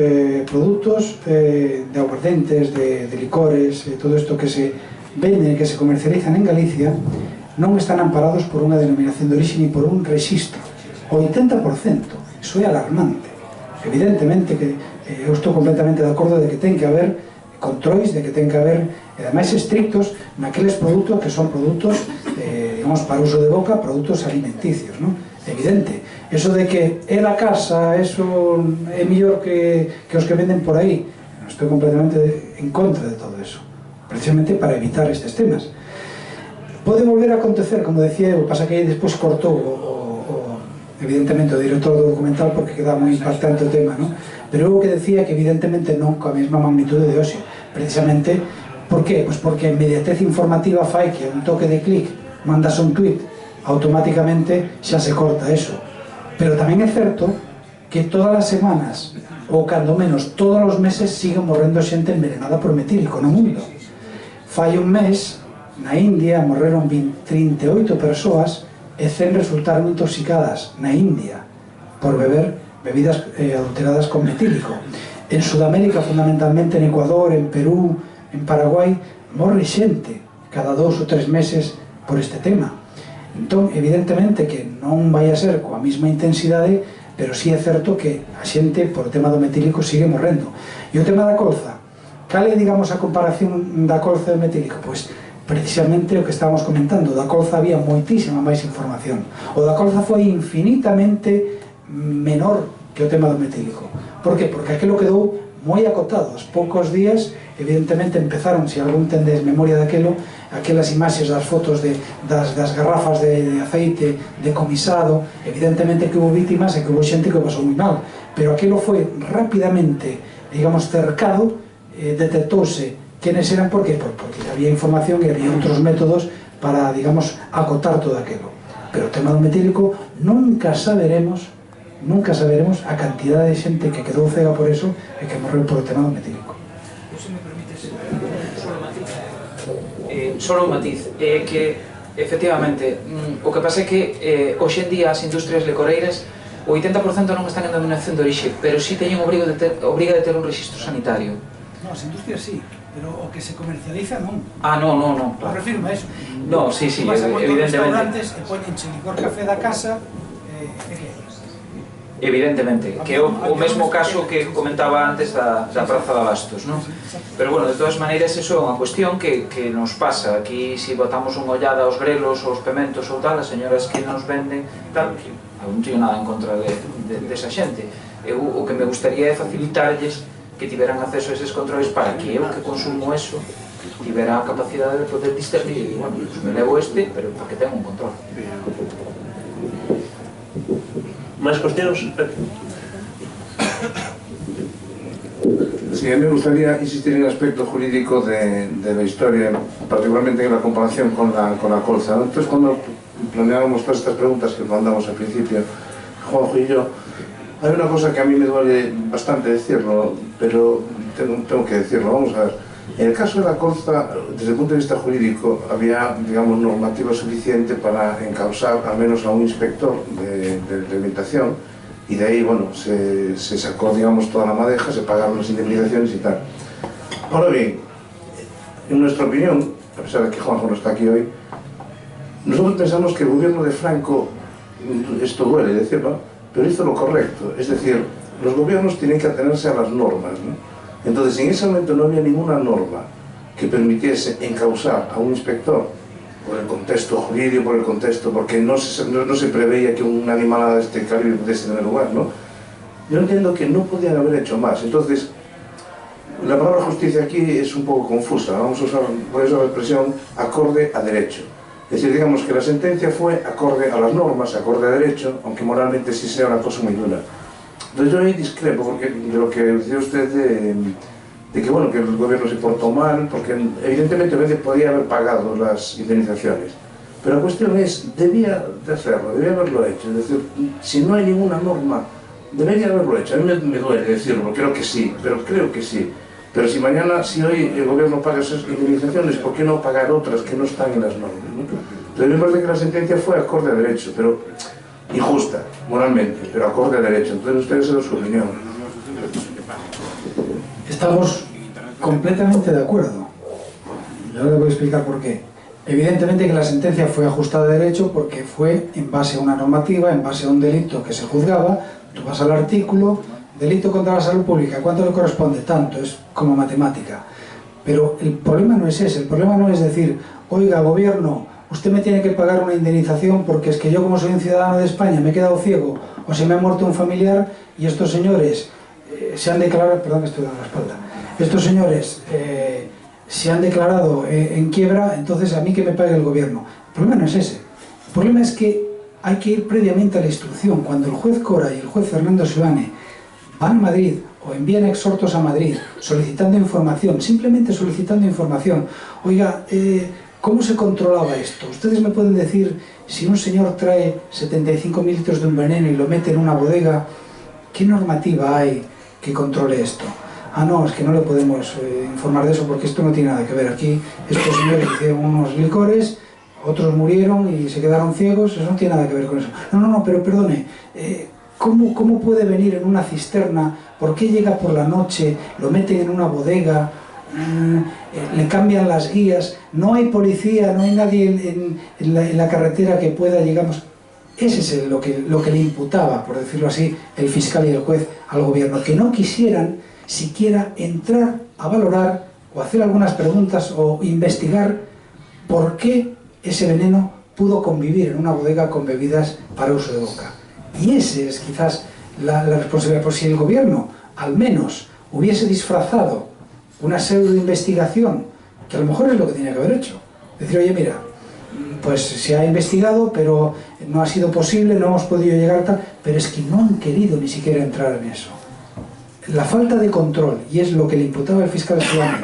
produtos de aguardentes, de licores, todo isto que se venden e que se comercializan en Galicia non están amparados por unha denominación de orixe ni por un rexistro. O 80%, iso é alarmante. Evidentemente que eu estou completamente de acordo de que ten que haber controis, de que ten que haber, e ademais estrictos, naqueles produtos que son produtos, digamos, para uso de boca, produtos alimenticios, non? Evidente. Eso de que é da casa, eso é mellor que os que venden por aí. Estou completamente en contra de todo eso, precisamente para evitar estes temas. Pode volver a acontecer, como decía eu, pasa que aí despois cortou evidentemente o director do documental porque queda moi impactante o tema, non? Pero eu que decía que evidentemente non coa mesma magnitude de hoxe, precisamente, por qué? Pois porque a inmediatez informativa fai que un toque de clic mandas un tweet, automáticamente xa se corta eso. Pero tamén é certo que todas as semanas, ou cando menos todos os meses, siguen morrendo xente envenenada por metílico no mundo. Fai un mes, na India, morreron 38 persoas e 100 resultaron intoxicadas na India por beber bebidas adulteradas con metílico. En Sudamérica, fundamentalmente en Ecuador, en Perú, en Paraguai morre xente cada 2 ou 3 meses por este tema. Entón, evidentemente que non vai a ser coa mesma intensidade, pero sí é certo que a xente, por o tema do metílico, sigue morrendo. E o tema da colza, cal é, digamos, a comparación da colza e do metílico? Pois, precisamente o que estábamos comentando, da colza había moitísima máis información. O da colza foi infinitamente menor que o tema do metílico. Por que? Porque aquilo quedou moi acotado. Aos poucos días, evidentemente, empezaron, se algún tendes memoria daquelo, aquelas imaxes das fotos das garrafas de aceite decomisado, evidentemente que hubo vítimas e que hubo xente que o pasou moi mal, pero aquilo foi rapidamente, digamos, cercado, detectouse quenes eran, por qué? Porque había información e había outros métodos para, digamos, acotar todo aquilo. Pero o tema do metílico nunca saberemos a cantidade de xente que quedou cega por eso e que morreu por o tema do metílico. Se me permites, solo un matiz, que efectivamente o que pasa é que hoxe en día as industrias licoreiras o 80% non están en denominación de orixe, pero sí teñen obriga de ter un registro sanitario. No, as industrias sí, pero o que se comercializa non. No. Claro. Refirme a eso. No, sí, Vas a evidentemente. restaurantes e poñenche licor café da casa Evidentemente, que é o mesmo caso que comentaba antes da Praza de Abastos, non? Pero, bueno, de todas maneiras, eso é unha cuestión que nos pasa. Aquí, se botamos unha ollada aos grelos, aos pementos ou tal, as señoras que nos venden, claro, non teño nada en contra desa xente. O que me gustaría é facilitarlles que tiveran acceso a eses controles para que eu, que consumo eso, tivera a capacidade de poder discernir. Bueno, pues me levo este, pero porque tengo un control. Máis cuestións? Sí, a mí me gustaría insistir en el aspecto jurídico de la historia, particularmente en la comparación con la colza. Entonces, cuando planeábamos todas estas preguntas que mandamos al principio, Juanjo y yo, hay una cosa que a mí me duele bastante decirlo, pero tengo que decirlo. Vamos a ver. En el caso de la colza, desde el punto de vista jurídico, había, digamos, normativa suficiente para encausar al menos a un inspector de alimentación, y de ahí, bueno, se sacó, digamos, toda la madeja, se pagaron las indemnizaciones y tal. Ahora bien, en nuestra opinión, a pesar de que Juanjo no está aquí hoy, nosotros pensamos que el gobierno de Franco, esto duele decirlo, pero hizo lo correcto. Es decir, los gobiernos tienen que atenerse a las normas, ¿no? Entonces, en ese momento no había ninguna norma que permitiese encausar a un inspector por el contexto jurídico, por el contexto, porque no se preveía que un animal de este calibre pudiese tener lugar, ¿no? Yo entiendo que no podían haber hecho más. Entonces, la palabra justicia aquí es un poco confusa. Vamos a usar por eso la expresión acorde a derecho. Es decir, digamos que la sentencia fue acorde a las normas, acorde a derecho, aunque moralmente sí sea una cosa muy dura. Entonces yo ahí discrepo porque de lo que decía usted de que, bueno, que el gobierno se portó mal, porque evidentemente a veces podía haber pagado las indemnizaciones. Pero la cuestión es, debía de hacerlo, debía haberlo hecho. Es decir, si no hay ninguna norma, debería haberlo hecho. A mí me duele decirlo, creo que sí, Pero si mañana, si hoy el gobierno paga esas indemnizaciones, ¿por qué no pagar otras que no están en las normas, ¿no? Entonces me parece que la sentencia fue acorde a derecho, pero injusta, moralmente, pero acorde a derecho. Entonces ustedes se dan su opinión. Estamos completamente de acuerdo. Y ahora le voy a explicar por qué. Evidentemente que la sentencia fue ajustada a derecho porque fue en base a una normativa, en base a un delito que se juzgaba. Tú vas al artículo, delito contra la salud pública, ¿cuánto le corresponde? Tanto, es como matemática. Pero el problema no es ese, el problema no es decir, oiga, gobierno, usted me tiene que pagar una indemnización porque es que yo, como soy un ciudadano de España, me he quedado ciego o se me ha muerto un familiar y estos señores se han declarado, perdón que estoy dando la espalda, estos señores se han declarado en quiebra, entonces a mí que me pague el gobierno. El problema no es ese, el problema es que hay que ir previamente a la instrucción. Cuando el juez Cora y el juez Fernando Seoane van a Madrid o envían exhortos a Madrid solicitando información, simplemente solicitando información, oiga, ¿cómo se controlaba esto? Ustedes me pueden decir, si un señor trae 75 litros de un veneno y lo mete en una bodega, ¿qué normativa hay que controle esto? Ah, no, es que no le podemos informar de eso porque esto no tiene nada que ver. Aquí estos señores hicieron unos licores, otros murieron y se quedaron ciegos, eso no tiene nada que ver con eso. No, pero perdone, ¿cómo puede venir en una cisterna? ¿Por qué llega por la noche, lo meten en una bodega le cambian las guías, no hay policía, no hay nadie en la carretera que pueda, digamos... Ese es lo que le imputaba, por decirlo así, el fiscal y el juez al gobierno, que no quisieran siquiera entrar a valorar o hacer algunas preguntas o investigar por qué ese veneno pudo convivir en una bodega con bebidas para uso de boca. Y ese es quizás la responsabilidad. Por si el gobierno al menos hubiese disfrazado una pseudo investigación, que a lo mejor es lo que tenía que haber hecho, decir, oye, mira, pues se ha investigado, pero no ha sido posible, no hemos podido llegar a tal, pero es que no han querido ni siquiera entrar en eso. La falta de control, y es lo que le imputaba el fiscal Suárez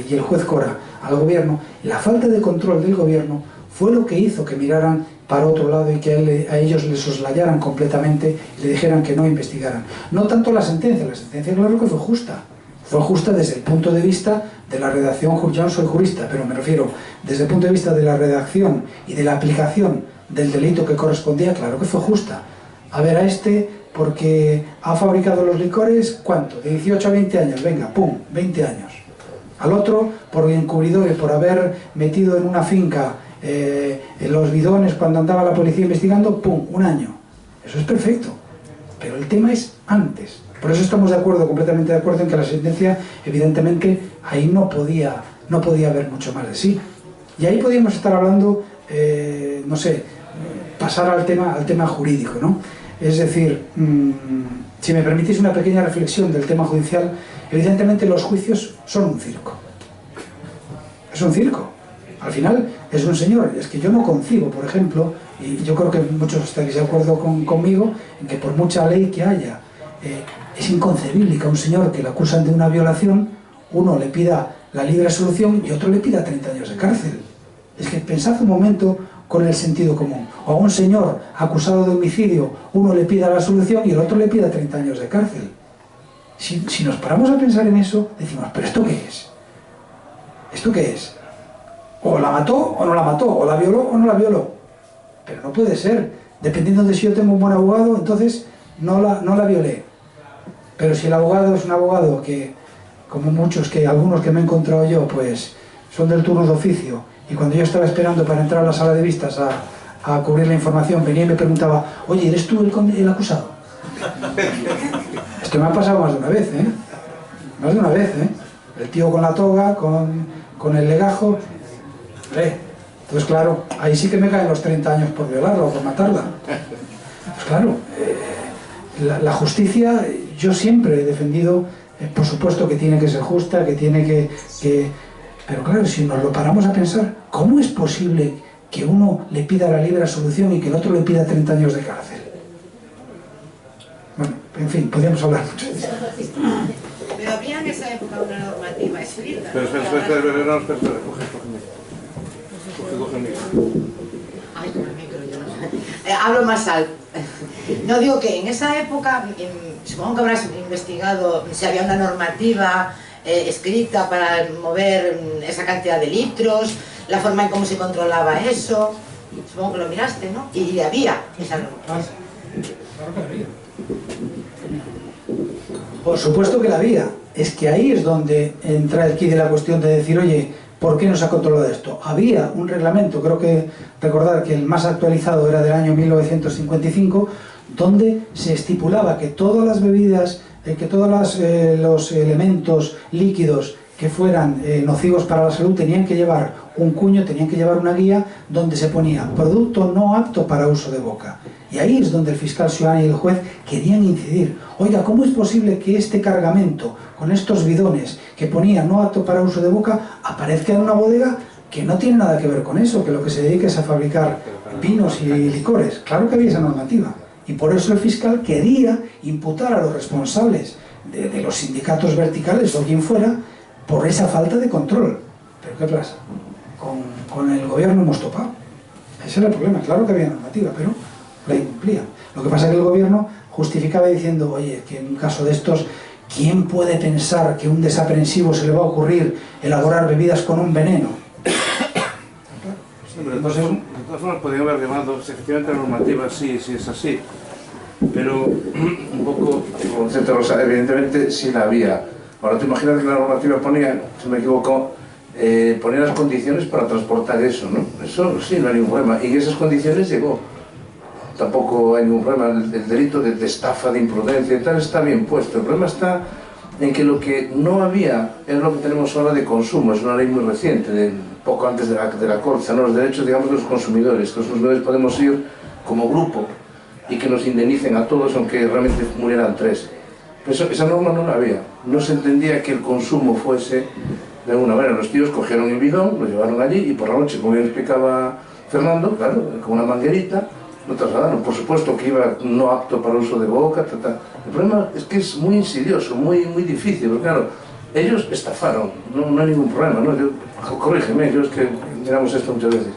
y el juez Cora al gobierno, la falta de control del gobierno fue lo que hizo que miraran para otro lado y que a ellos les soslayaran completamente y le dijeran que no investigaran. No tanto la sentencia claro que fue justa. Fue justa desde el punto de vista de la redacción, yo no soy jurista, pero me refiero desde el punto de vista de la redacción y de la aplicación del delito que correspondía, claro que fue justa. A ver, a este, porque ha fabricado los licores, ¿cuánto? De 18 a 20 años, venga, pum, 20 años. Al otro, por encubridores, por haber metido en una finca en los bidones cuando andaba la policía investigando, pum, 1 año. Eso es perfecto, pero el tema es antes. Por eso estamos de acuerdo, completamente de acuerdo en que la sentencia, evidentemente, ahí no podía haber mucho más de sí. Y ahí podíamos estar hablando, no sé, pasar al tema jurídico, ¿no? Es decir, si me permitís una pequeña reflexión del tema judicial, evidentemente los juicios son un circo. Es un circo. Al final es un señor. Es que yo no concibo, por ejemplo, y yo creo que muchos estaréis de acuerdo conmigo, en que por mucha ley que haya, es inconcebible que a un señor que le acusan de una violación, uno le pida la libre absolución y otro le pida 30 años de cárcel. Es que pensad un momento con el sentido común. O a un señor acusado de homicidio, uno le pida la absolución y el otro le pida 30 años de cárcel. Si nos paramos a pensar en eso, decimos, ¿pero esto qué es? ¿Esto qué es? O la mató o no la mató, o la violó o no la violó. Pero no puede ser. Dependiendo de si yo tengo un buen abogado, entonces no la violé. Pero si el abogado es un abogado que, como algunos que me he encontrado yo, pues son del turno de oficio, y cuando yo estaba esperando para entrar a la sala de vistas a cubrir la información, venía y me preguntaba, oye, ¿eres tú el acusado? Esto me ha pasado más de una vez, ¿eh? Más de una vez, ¿eh? El tío con la toga, con el legajo. Entonces, claro, ahí sí que me caen los 30 años por violarla o por matarla. Pues claro, la justicia, yo siempre he defendido, por supuesto que tiene que ser justa, que tiene que... Pero claro, si nos lo paramos a pensar, ¿cómo es posible que uno le pida la libre absolución y que el otro le pida 30 años de cárcel? Bueno, en fin, podríamos hablar mucho de eso. Pero había en esa época una normativa escrita. Espera, coge el micro. Ay, con el micro, yo no sé. Hablo más alto. No, digo que en esa época, supongo que habrás investigado si había una normativa escrita para mover esa cantidad de litros, la forma en cómo se controlaba eso. Supongo que lo miraste, ¿no? Y había esa normativa. Claro que la había. Por supuesto que la había. Es que ahí es donde entra el quid de la cuestión de decir, oye, ¿por qué no se ha controlado esto? Había un reglamento, creo que recordar que el más actualizado era del año 1955, donde se estipulaba que todas las bebidas, que todos los elementos líquidos que fueran nocivos para la salud tenían que llevar un cuño, tenían que llevar una guía donde se ponía producto no apto para uso de boca. Y ahí es donde el fiscal Ciudadano y el juez querían incidir. Oiga, ¿cómo es posible que este cargamento con estos bidones que ponía no apto para uso de boca aparezca en una bodega que no tiene nada que ver con eso, que lo que se dedica es a fabricar vinos y licores? Claro que había esa normativa. Y por eso el fiscal quería imputar a los responsables de los sindicatos verticales o quien fuera por esa falta de control. ¿Pero qué pasa? Con el gobierno hemos topado. Ese era el problema. Claro que había normativa, pero la incumplía. Lo que pasa es que el gobierno justificaba diciendo, oye, que en un caso de estos, ¿quién puede pensar que a un desaprensivo se le va a ocurrir elaborar bebidas con un veneno? Sí, pero de todas formas podría haber llamado, efectivamente la normativa sí es así, pero un poco, evidentemente sí la había, Ahora te imaginas que la normativa ponía, si me equivoco, ponía las condiciones para transportar eso, ¿no? Eso sí, no hay ningún problema. Y en esas condiciones llegó. Tampoco hay ningún problema. El delito de estafa, de imprudencia y tal está bien puesto. El problema está en que lo que no había es lo que tenemos ahora de consumo. Es una ley muy reciente, poco antes de la Colza, ¿no? Los derechos, digamos, de los consumidores. Los consumidores podemos ir como grupo y que nos indemnicen a todos, aunque realmente murieran 3. Pero esa norma no la había. No se entendía que el consumo fuese de alguna manera. Los tíos cogieron el bidón, lo llevaron allí y por la noche, como bien explicaba Fernando, claro, con una manguerita, lo trasladaron. Por supuesto que iba no apto para uso de boca, El problema es que es muy insidioso, muy difícil, porque claro, ellos estafaron, no hay ningún problema, ¿no? Corrígeme, yo es que miramos esto muchas veces.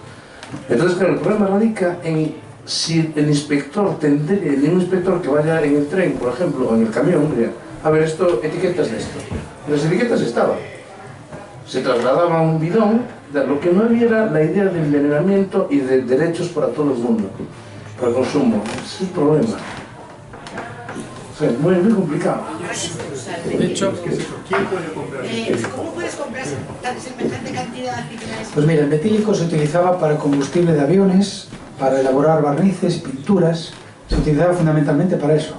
Entonces, claro, el problema radica en si el inspector tendría, un inspector que vaya en el tren, por ejemplo, o en el camión, diría, a ver, etiquetas de esto. Las etiquetas estaban. Se trasladaba a un bidón, lo que no había era la idea de envenenamiento y de derechos para todo el mundo, para el consumo. Es un problema. O sea, es muy complicado. De hecho, ¿cómo puedes comprar semejante cantidad? Pues mira, el metílico se utilizaba para combustible de aviones, para elaborar barnices, pinturas, se utilizaba fundamentalmente para eso.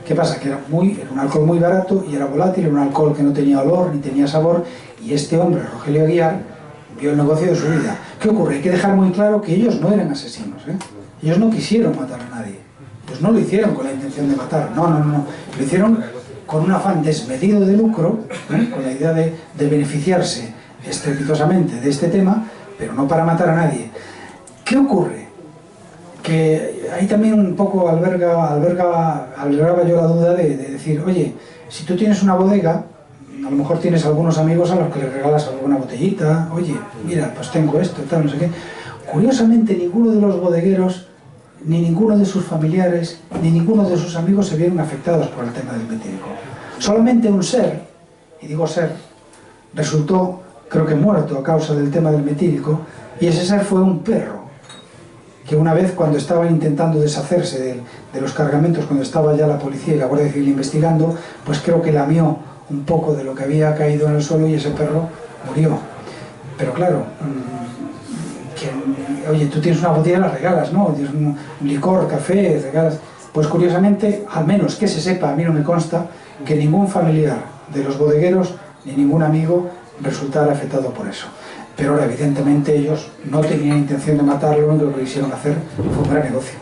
¿Qué pasa? Que era un alcohol muy barato y era volátil, era un alcohol que no tenía olor ni tenía sabor, y este hombre, Rogelio Aguiar, vio el negocio de su vida. ¿Qué ocurre? Hay que dejar muy claro que ellos no eran asesinos, ¿eh? Ellos no quisieron matar a nadie. Ellos no lo hicieron con la intención de matar, no. Lo hicieron con un afán desmedido de lucro, con la idea de beneficiarse estrepitosamente de este tema, pero no para matar a nadie. ¿Qué ocurre? Que ahí también un poco albergaba yo la duda de decir, oye, si tú tienes una bodega, a lo mejor tienes algunos amigos a los que les regalas alguna botellita, oye, mira, pues tengo esto, tal, no sé qué. Curiosamente, ninguno de los bodegueros, ni ninguno de sus familiares, ni ninguno de sus amigos se vieron afectados por el tema del metílico. Solamente un ser, y digo ser, resultó, creo que muerto a causa del tema del metílico, y ese ser fue un perro, que una vez cuando estaban intentando deshacerse de los cargamentos, cuando estaba ya la policía y la Guardia Civil investigando, pues creo que lamió un poco de lo que había caído en el suelo y ese perro murió. Pero claro, oye, tú tienes una botella y la regalas, ¿no? Tienes un licor, café, regalas. Pues curiosamente, al menos que se sepa, a mí no me consta, que ningún familiar de los bodegueros ni ningún amigo resultara afectado por eso. Pero ahora, evidentemente, ellos no tenían intención de matarlo, lo único que quisieron hacer fue un gran negocio.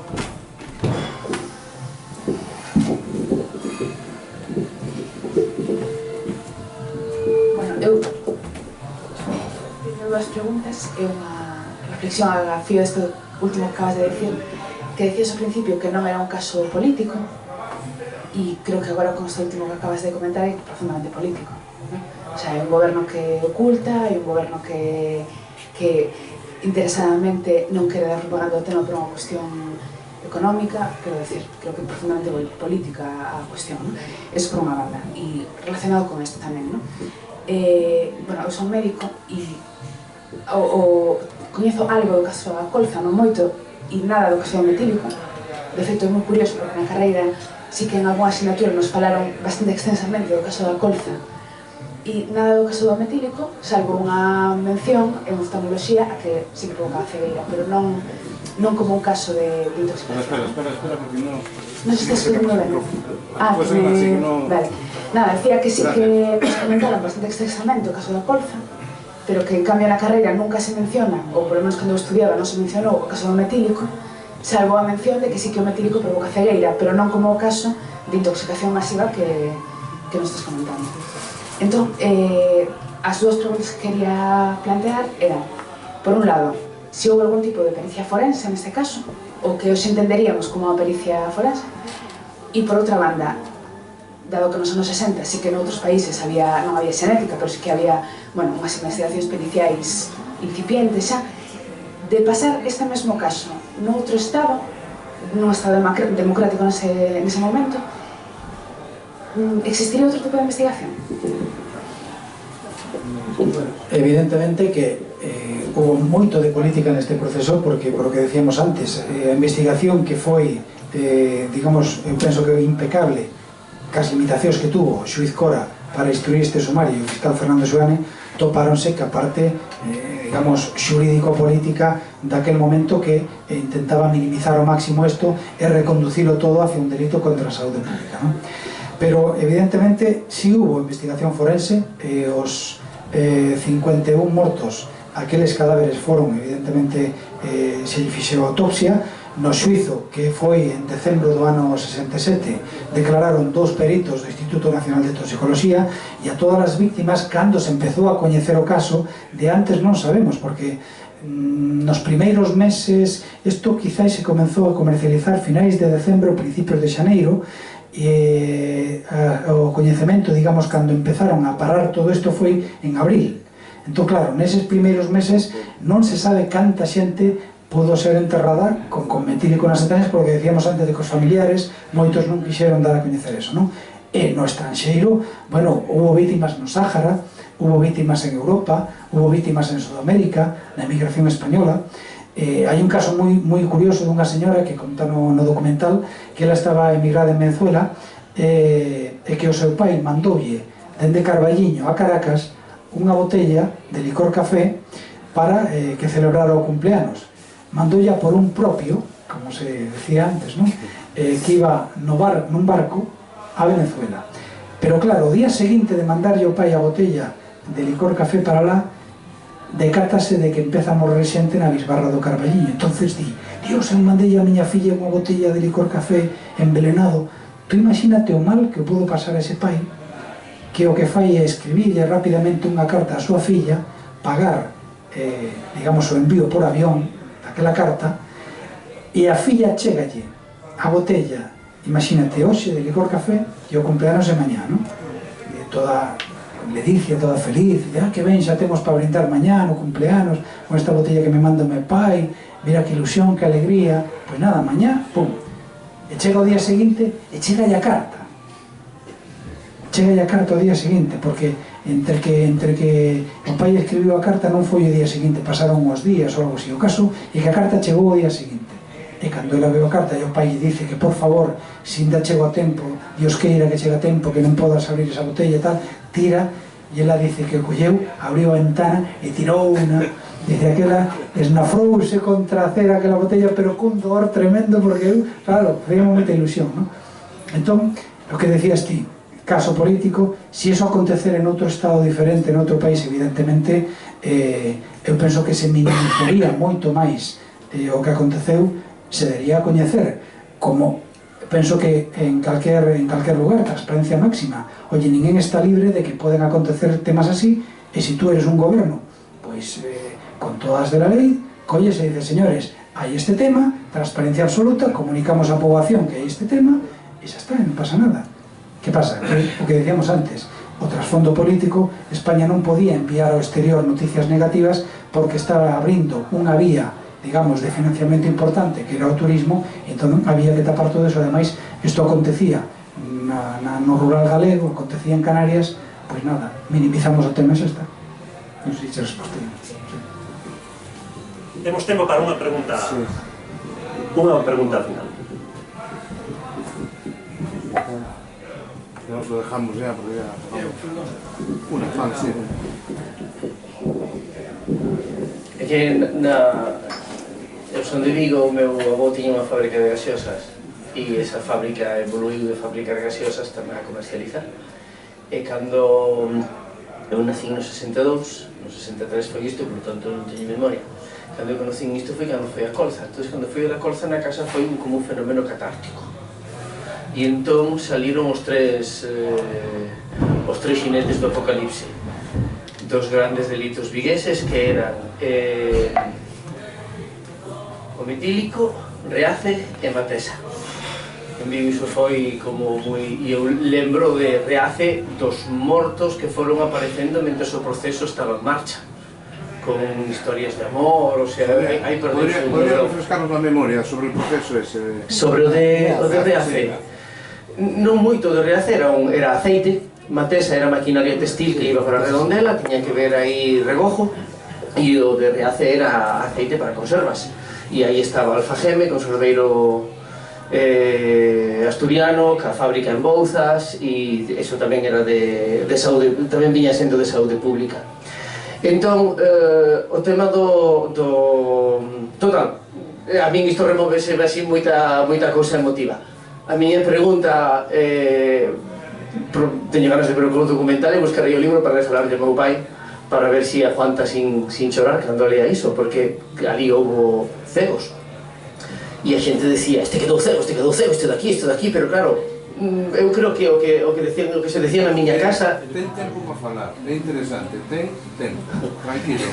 Bueno, eu teño dúas preguntas e unha reflexión a fío deste último que acabas de decir, que decías ao principio que non era un caso político, e creo que agora con este último que acabas de comentar é profundamente político, ¿no? O sea, hai un goberno que oculta, hai un goberno que interesadamente non quere dar propaganda do tema por unha cuestión económica, quero decir, creo que é profundamente política a cuestión, ¿no? Eso por unha banda, e relacionado con isto tamén, ¿no? Bueno, eu son médico e coñezo algo do caso da colza, non moito, e nada do caso do metílico. De feito, é moi curioso, porque na carreira sí que en algunha asignatura nos falaron bastante extensamente do caso da colza e nada do caso do metílico, salvo unha mención en oftalmoloxía a que sí que provoca a cegueira, pero non como un caso de intoxicación. Espera, porque non se está escribindo ben. Vale. Nada, decía que sí que nos comentaron bastante extensamente o caso da colza, pero que en cambio na carreira nunca se menciona, ou por lo menos cando eu estudiaba non se mencionou o caso do metílico, salvo a mención de que sí que o metílico provoca cegueira, pero non como o caso de intoxicación masiva que nos estás comentando. Entón, as dúas preguntas que quería plantear eran, por un lado, se houve algún tipo de pericia forense neste caso, o que os entenderíamos como unha pericia forense, e por outra banda, dado que nos anos 60 sí que noutros países non había xenética, pero sí que había, bueno, unhas investigacións periciais incipientes xa, de pasar este mesmo caso noutro estado, nun estado democrático nese momento, existiría outro tipo de investigación? Evidentemente que hubo moito de política neste proceso, porque, por lo que decíamos antes, a investigación que foi, digamos, eu penso que impecable, cas limitacións que tuvo o xuiz Cora para instruir este sumario, o fiscal Fernando Xuane, topáronse que a parte, digamos, xurídico-política daquel momento que intentaba minimizar ao máximo isto e reconducilo todo hacia un delito contra a saúde pública, non? Pero, evidentemente, si hubo investigación forense, os 51 mortos, aqueles cadáveres foron, evidentemente, se lle fixeu autopsia. No xuizo, que foi en decembro do ano 67, declararon 2 peritos do Instituto Nacional de Toxicoloxía, e a todas as víctimas, cando se empezou a coñecer o caso, de antes non sabemos, porque nos primeiros meses, isto quizás se comenzou a comercializar finais de decembro, principios de xaneiro, e o coñecemento, digamos, cando empezaron a parar todo isto foi en abril. Entón, claro, neses primeiros meses non se sabe canta xente pudo ser enterrada con metil e con asetanes, porque decíamos antes de que os familiares moitos non quixeron dar a coñecer eso, non? E no estranxeiro, bueno, hubo vítimas no Sáhara, hubo vítimas en Europa, hubo vítimas en Sudamérica, na emigración española. Hai un caso moi curioso dunha señora que conta no documental que ela estaba emigrada en Venezuela e que o seu pai mandoulle dende Carballiño a Caracas unha botella de licor café para que celebrara o cumpleanos. Mandoulla por un propio, como se decía antes, non? Que iba nun barco a Venezuela. Pero claro, o día seguinte de mandarlle ao pai a botella de licor café para lá, decátase de que empeza a morrer xente na bisbarra do Carballiño. Entonces di, Dios, eu mandei a miña filla unha botella de licor café envelenado. Tú imagínate o mal que pudo pasar a ese pai, que o que fai é escribirlle rapidamente unha carta a súa filla, pagar, digamos, o envío por avión, aquela carta, e a filla chegalle a botella, imagínate, hoxe de licor café, e o cumpleanos de mañá, non? E toda, le dice, toda feliz, que ben, xa temos para brindar mañá no cumpleanos, con esta botella que me manda o meu pai, mira que ilusión, que alegría. Pois nada, mañá, pum, e chega o día seguinte, e chega a carta. Chega a carta o día seguinte, porque entre que o pai escribiu a carta non foi o día seguinte, pasaron uns días ou algo así. O caso é que a carta chegou o día seguinte, e cando ela veo a carta e o pai dice que por favor, se ainda chego a tempo, Dios queira que chega a tempo, que non podas abrir esa botella e tal, tira, e ela dice que colleu, abriu a ventana e tirou unha, dice aquela esnafrouse contra a cera aquela botella, pero cun dor tremendo, porque eu, claro, feía moita ilusión, non? Entón, o que decías ti, caso político, se iso acontecer en outro estado diferente, en outro país, evidentemente, eu penso que se minimizaría moito máis o que aconteceu, se daría a coñecer, como penso que en calquer lugar, transparencia máxima. Oye, ninguén está libre de que poden acontecer temas así, e se tú eres un goberno, pois, con todas de la lei, colles e dices, señores, hai este tema, transparencia absoluta, comunicamos á poboación que hai este tema, e xa está, non pasa nada. Que pasa? O que decíamos antes, o trasfondo político, España non podía enviar ao exterior noticias negativas porque estaba abrindo unha vía, digamos, de financiamento importante, que era o turismo, e entón había que tapar todo eso. Ademais, isto acontecía no rural galego, acontecía en Canarias, pois nada, minimizamos o tema e xa está. Non sei se respostei. Temos tempo para unha pregunta, unha pregunta final. Nos lo dejamos ya, porque ya... Una fan, sí. É que eu son de Vigo, o meu avó tiña unha fábrica de gaseosas e esa fábrica evoluiu de fabricar gaseosas tamén a comercializar. E cando eu nací no 62, no 63 foi isto, por tanto non teño memoria. Cando eu conocín isto foi cando foi a colza. Entón, cando foi a colza na casa foi como un fenómeno catártico. E entón saliron os tres xinetes do apocalipse, dos grandes delitos vigueses, que eran o metílico, Reace e Matesa. En Vigo iso foi como moi... E eu lembro de Reace dos mortos que foron aparecendo mentre o proceso estaba en marcha, con historias de amor, o sea, hai perdidos... Podría refrescarnos a memoria sobre o proceso ese? Sobre o de Reace. Non moito de Reace, era aceite. Matesa era maquinaria textil que iba para a redondela, tiña que ver aí regojo, e o de Reace era aceite para conservas. E aí estaba Alfageme, conserveiro asturiano, ca fábrica en Bouzas, e eso tamén era de saúde, tamén viña sendo de saúde pública. Entón, o tema do total, a min isto removese así moita cousa emotiva. A miña pregunta, teño ganas de ver un documental e buscarei o libro para falarlle ao meu pai para ver si aguanta sin chorar cando lea iso, porque ali houve cegos e a xente decía, este quedou cego, este de aquí, pero claro, eu creo que o que se decía na miña casa... Ten tempo para falar, é interesante, ten tempo, tranquilo.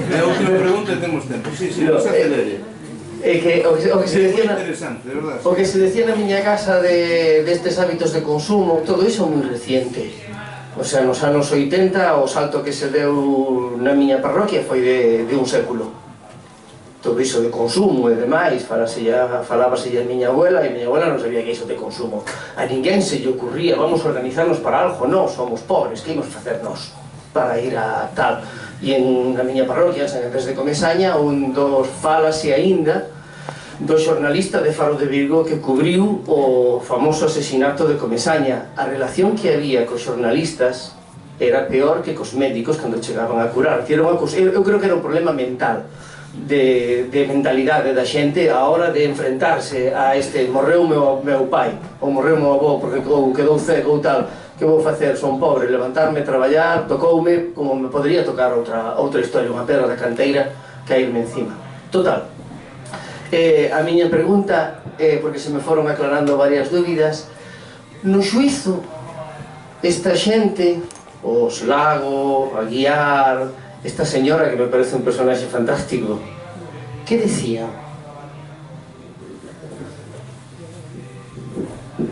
É a última pregunta e temos tempo, si, non se acelere. É que o que se decía na miña casa destes hábitos de consumo, todo iso é moi reciente. O sea, nos anos 80 o salto que se deu na miña parroquia foi de un século. Todo iso de consumo e demais, falábase a miña abuela e miña abuela non sabía que iso de consumo. A ninguén se lle ocurría, vamos a organizarnos para algo, non, somos pobres, que imos facer nós para ir a tal? E na miña parroquia, en San Andrés de Comesaña, un dos falase aínda do xornalista de Faro de Vigo que cubriu o famoso asesinato de Comesaña. A relación que había cos xornalistas era peor que cos médicos cando chegaban a curar. Eu creo que era un problema mental, de mentalidade da xente a hora de enfrentarse a este morreu meu pai, ou morreu meu avó, ou quedou cego ou tal. Que vou facer? Son pobre, levantarme, traballar, tocoume, como me podría tocar outra historia, unha pedra da canteira, caírme encima. Total. A miña pregunta, porque se me foron aclarando varias dúbidas, no xuizo, esta xente, os Lago, a Guiar, esta señora que me parece un personaxe fantástico, que decía?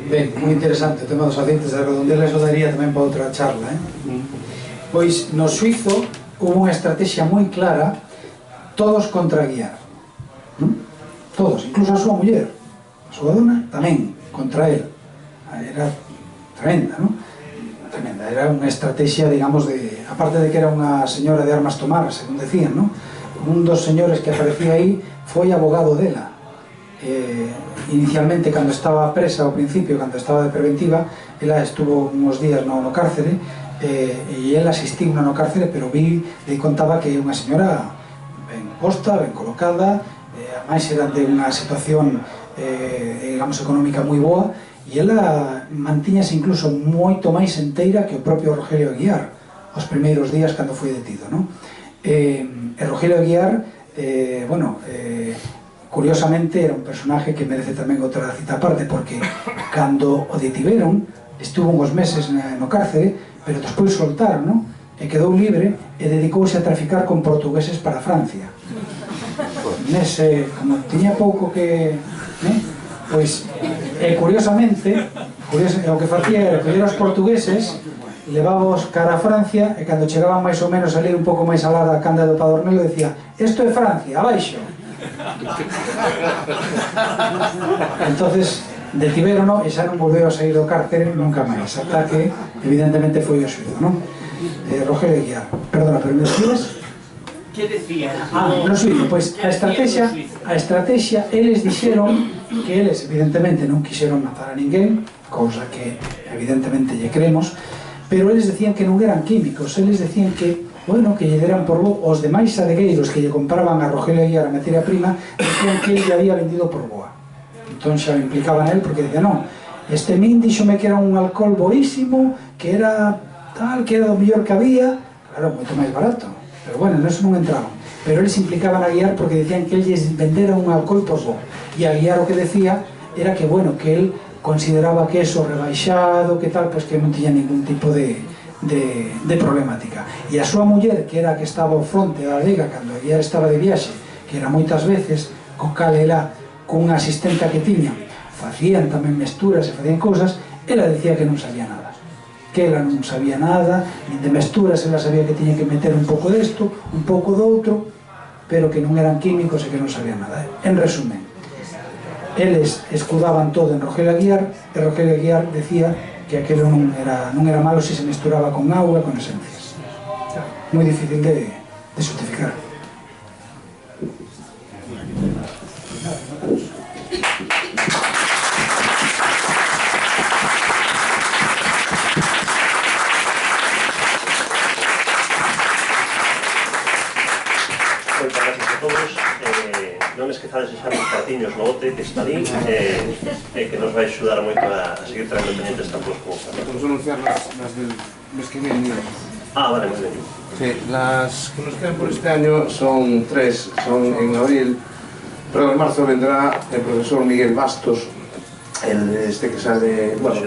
Ben, moi interesante o tema dos aceites de Redondela, eso daría tamén para outra charla, Pois, no Suizo, hubo unha estrategia moi clara, todos contra Guiar. Todos, incluso a súa muller, a súa dona, tamén, contra él. Era tremenda, non? Tremenda, era unha estrategia, digamos, aparte de que era unha señora de armas tomar, según decían, non? Un dos señores que aparecía aí foi abogado dela. Inicialmente, cando estaba presa ao principio, cando estaba de preventiva, ela estuvo uns días no cárcere e ela asistiu no cárcere, pero vi e contaba que é unha señora ben posta, ben colocada, a máis era de unha situación digamos económica moi boa, e ela mantiñase incluso moito máis enteira que o propio Rogelio Aguiar os primeiros días cando foi detido, non? E Rogelio Aguiar, bueno, curiosamente era un personaje que merece tamén outra cita aparte, porque cando o detiveron estuvo uns meses no cárcere, pero despois soltaron, non? E quedou libre e dedicouse a traficar con portugueses para Francia. Nese, como tiña pouco que... Pois, curiosamente, o que facía era coller os portugueses, levábamos cara a Francia, e cando chegaban máis ou menos a ler un pouco máis alá da Canda do Padornelo, decía: "Esto é Francia, abaixo". Entonces detivérono e xa non volveu a sair do cárcere nunca máis, ata que evidentemente foi o xuízo, non? Rogelio Aguiar, perdona, pero me decías? Que decía? No xuízo, pois a estrategia, eles dixeron que eles evidentemente non quixeron matar a ninguén, cousa que evidentemente lle creemos, pero eles decían que non eran químicos, eles decían que, bueno, que lle deran por boa, os demais adegueiros que lle compraban a Rogelio Aguiar a materia prima, decían que ele lle había vendido por boa. Entón xa o implicaban a él, porque decían, non, este min díxome que era un alcohol boísimo, que era tal, que era o mellor que había, claro, moito máis barato, pero bueno, eso non entraban. Pero eles implicaban a Aguiar porque decían que él lles vendera un alcohol por boa. E a Aguiar o que decía era que, bueno, que él consideraba que eso rebaixado, que tal, pues que non tiña ningún tipo de problemática. E a súa muller, que era a que estaba ao fronte da adega cando Aguiar estaba de viaxe, que era moitas veces, co cal ela, con unha asistenta que tiña, facían tamén mesturas e facían cousas, ela decía que non sabía nada. Que ela non sabía nada, nin de mesturas, ela sabía que tiña que meter un pouco desto, un pouco do outro, pero que non eran químicos e que non sabían nada. En resumen, eles escudaban todo en Rogelio Aguiar, e Rogelio Aguiar decía que aquilo non era malo se se mesturaba con auga, con esencias. Moi difícil de justificar. a desexar os cartiños no bote que está ali que nos vai axudar moito a seguir traendo pendientes tampos como para. Vamos a anunciar las del mes que viene. Vale, muy bien. Sí, las que nos quedan por este año son 3, son en abril, pero en marzo vendrá el profesor Miguel Bastos, este que sale, bueno,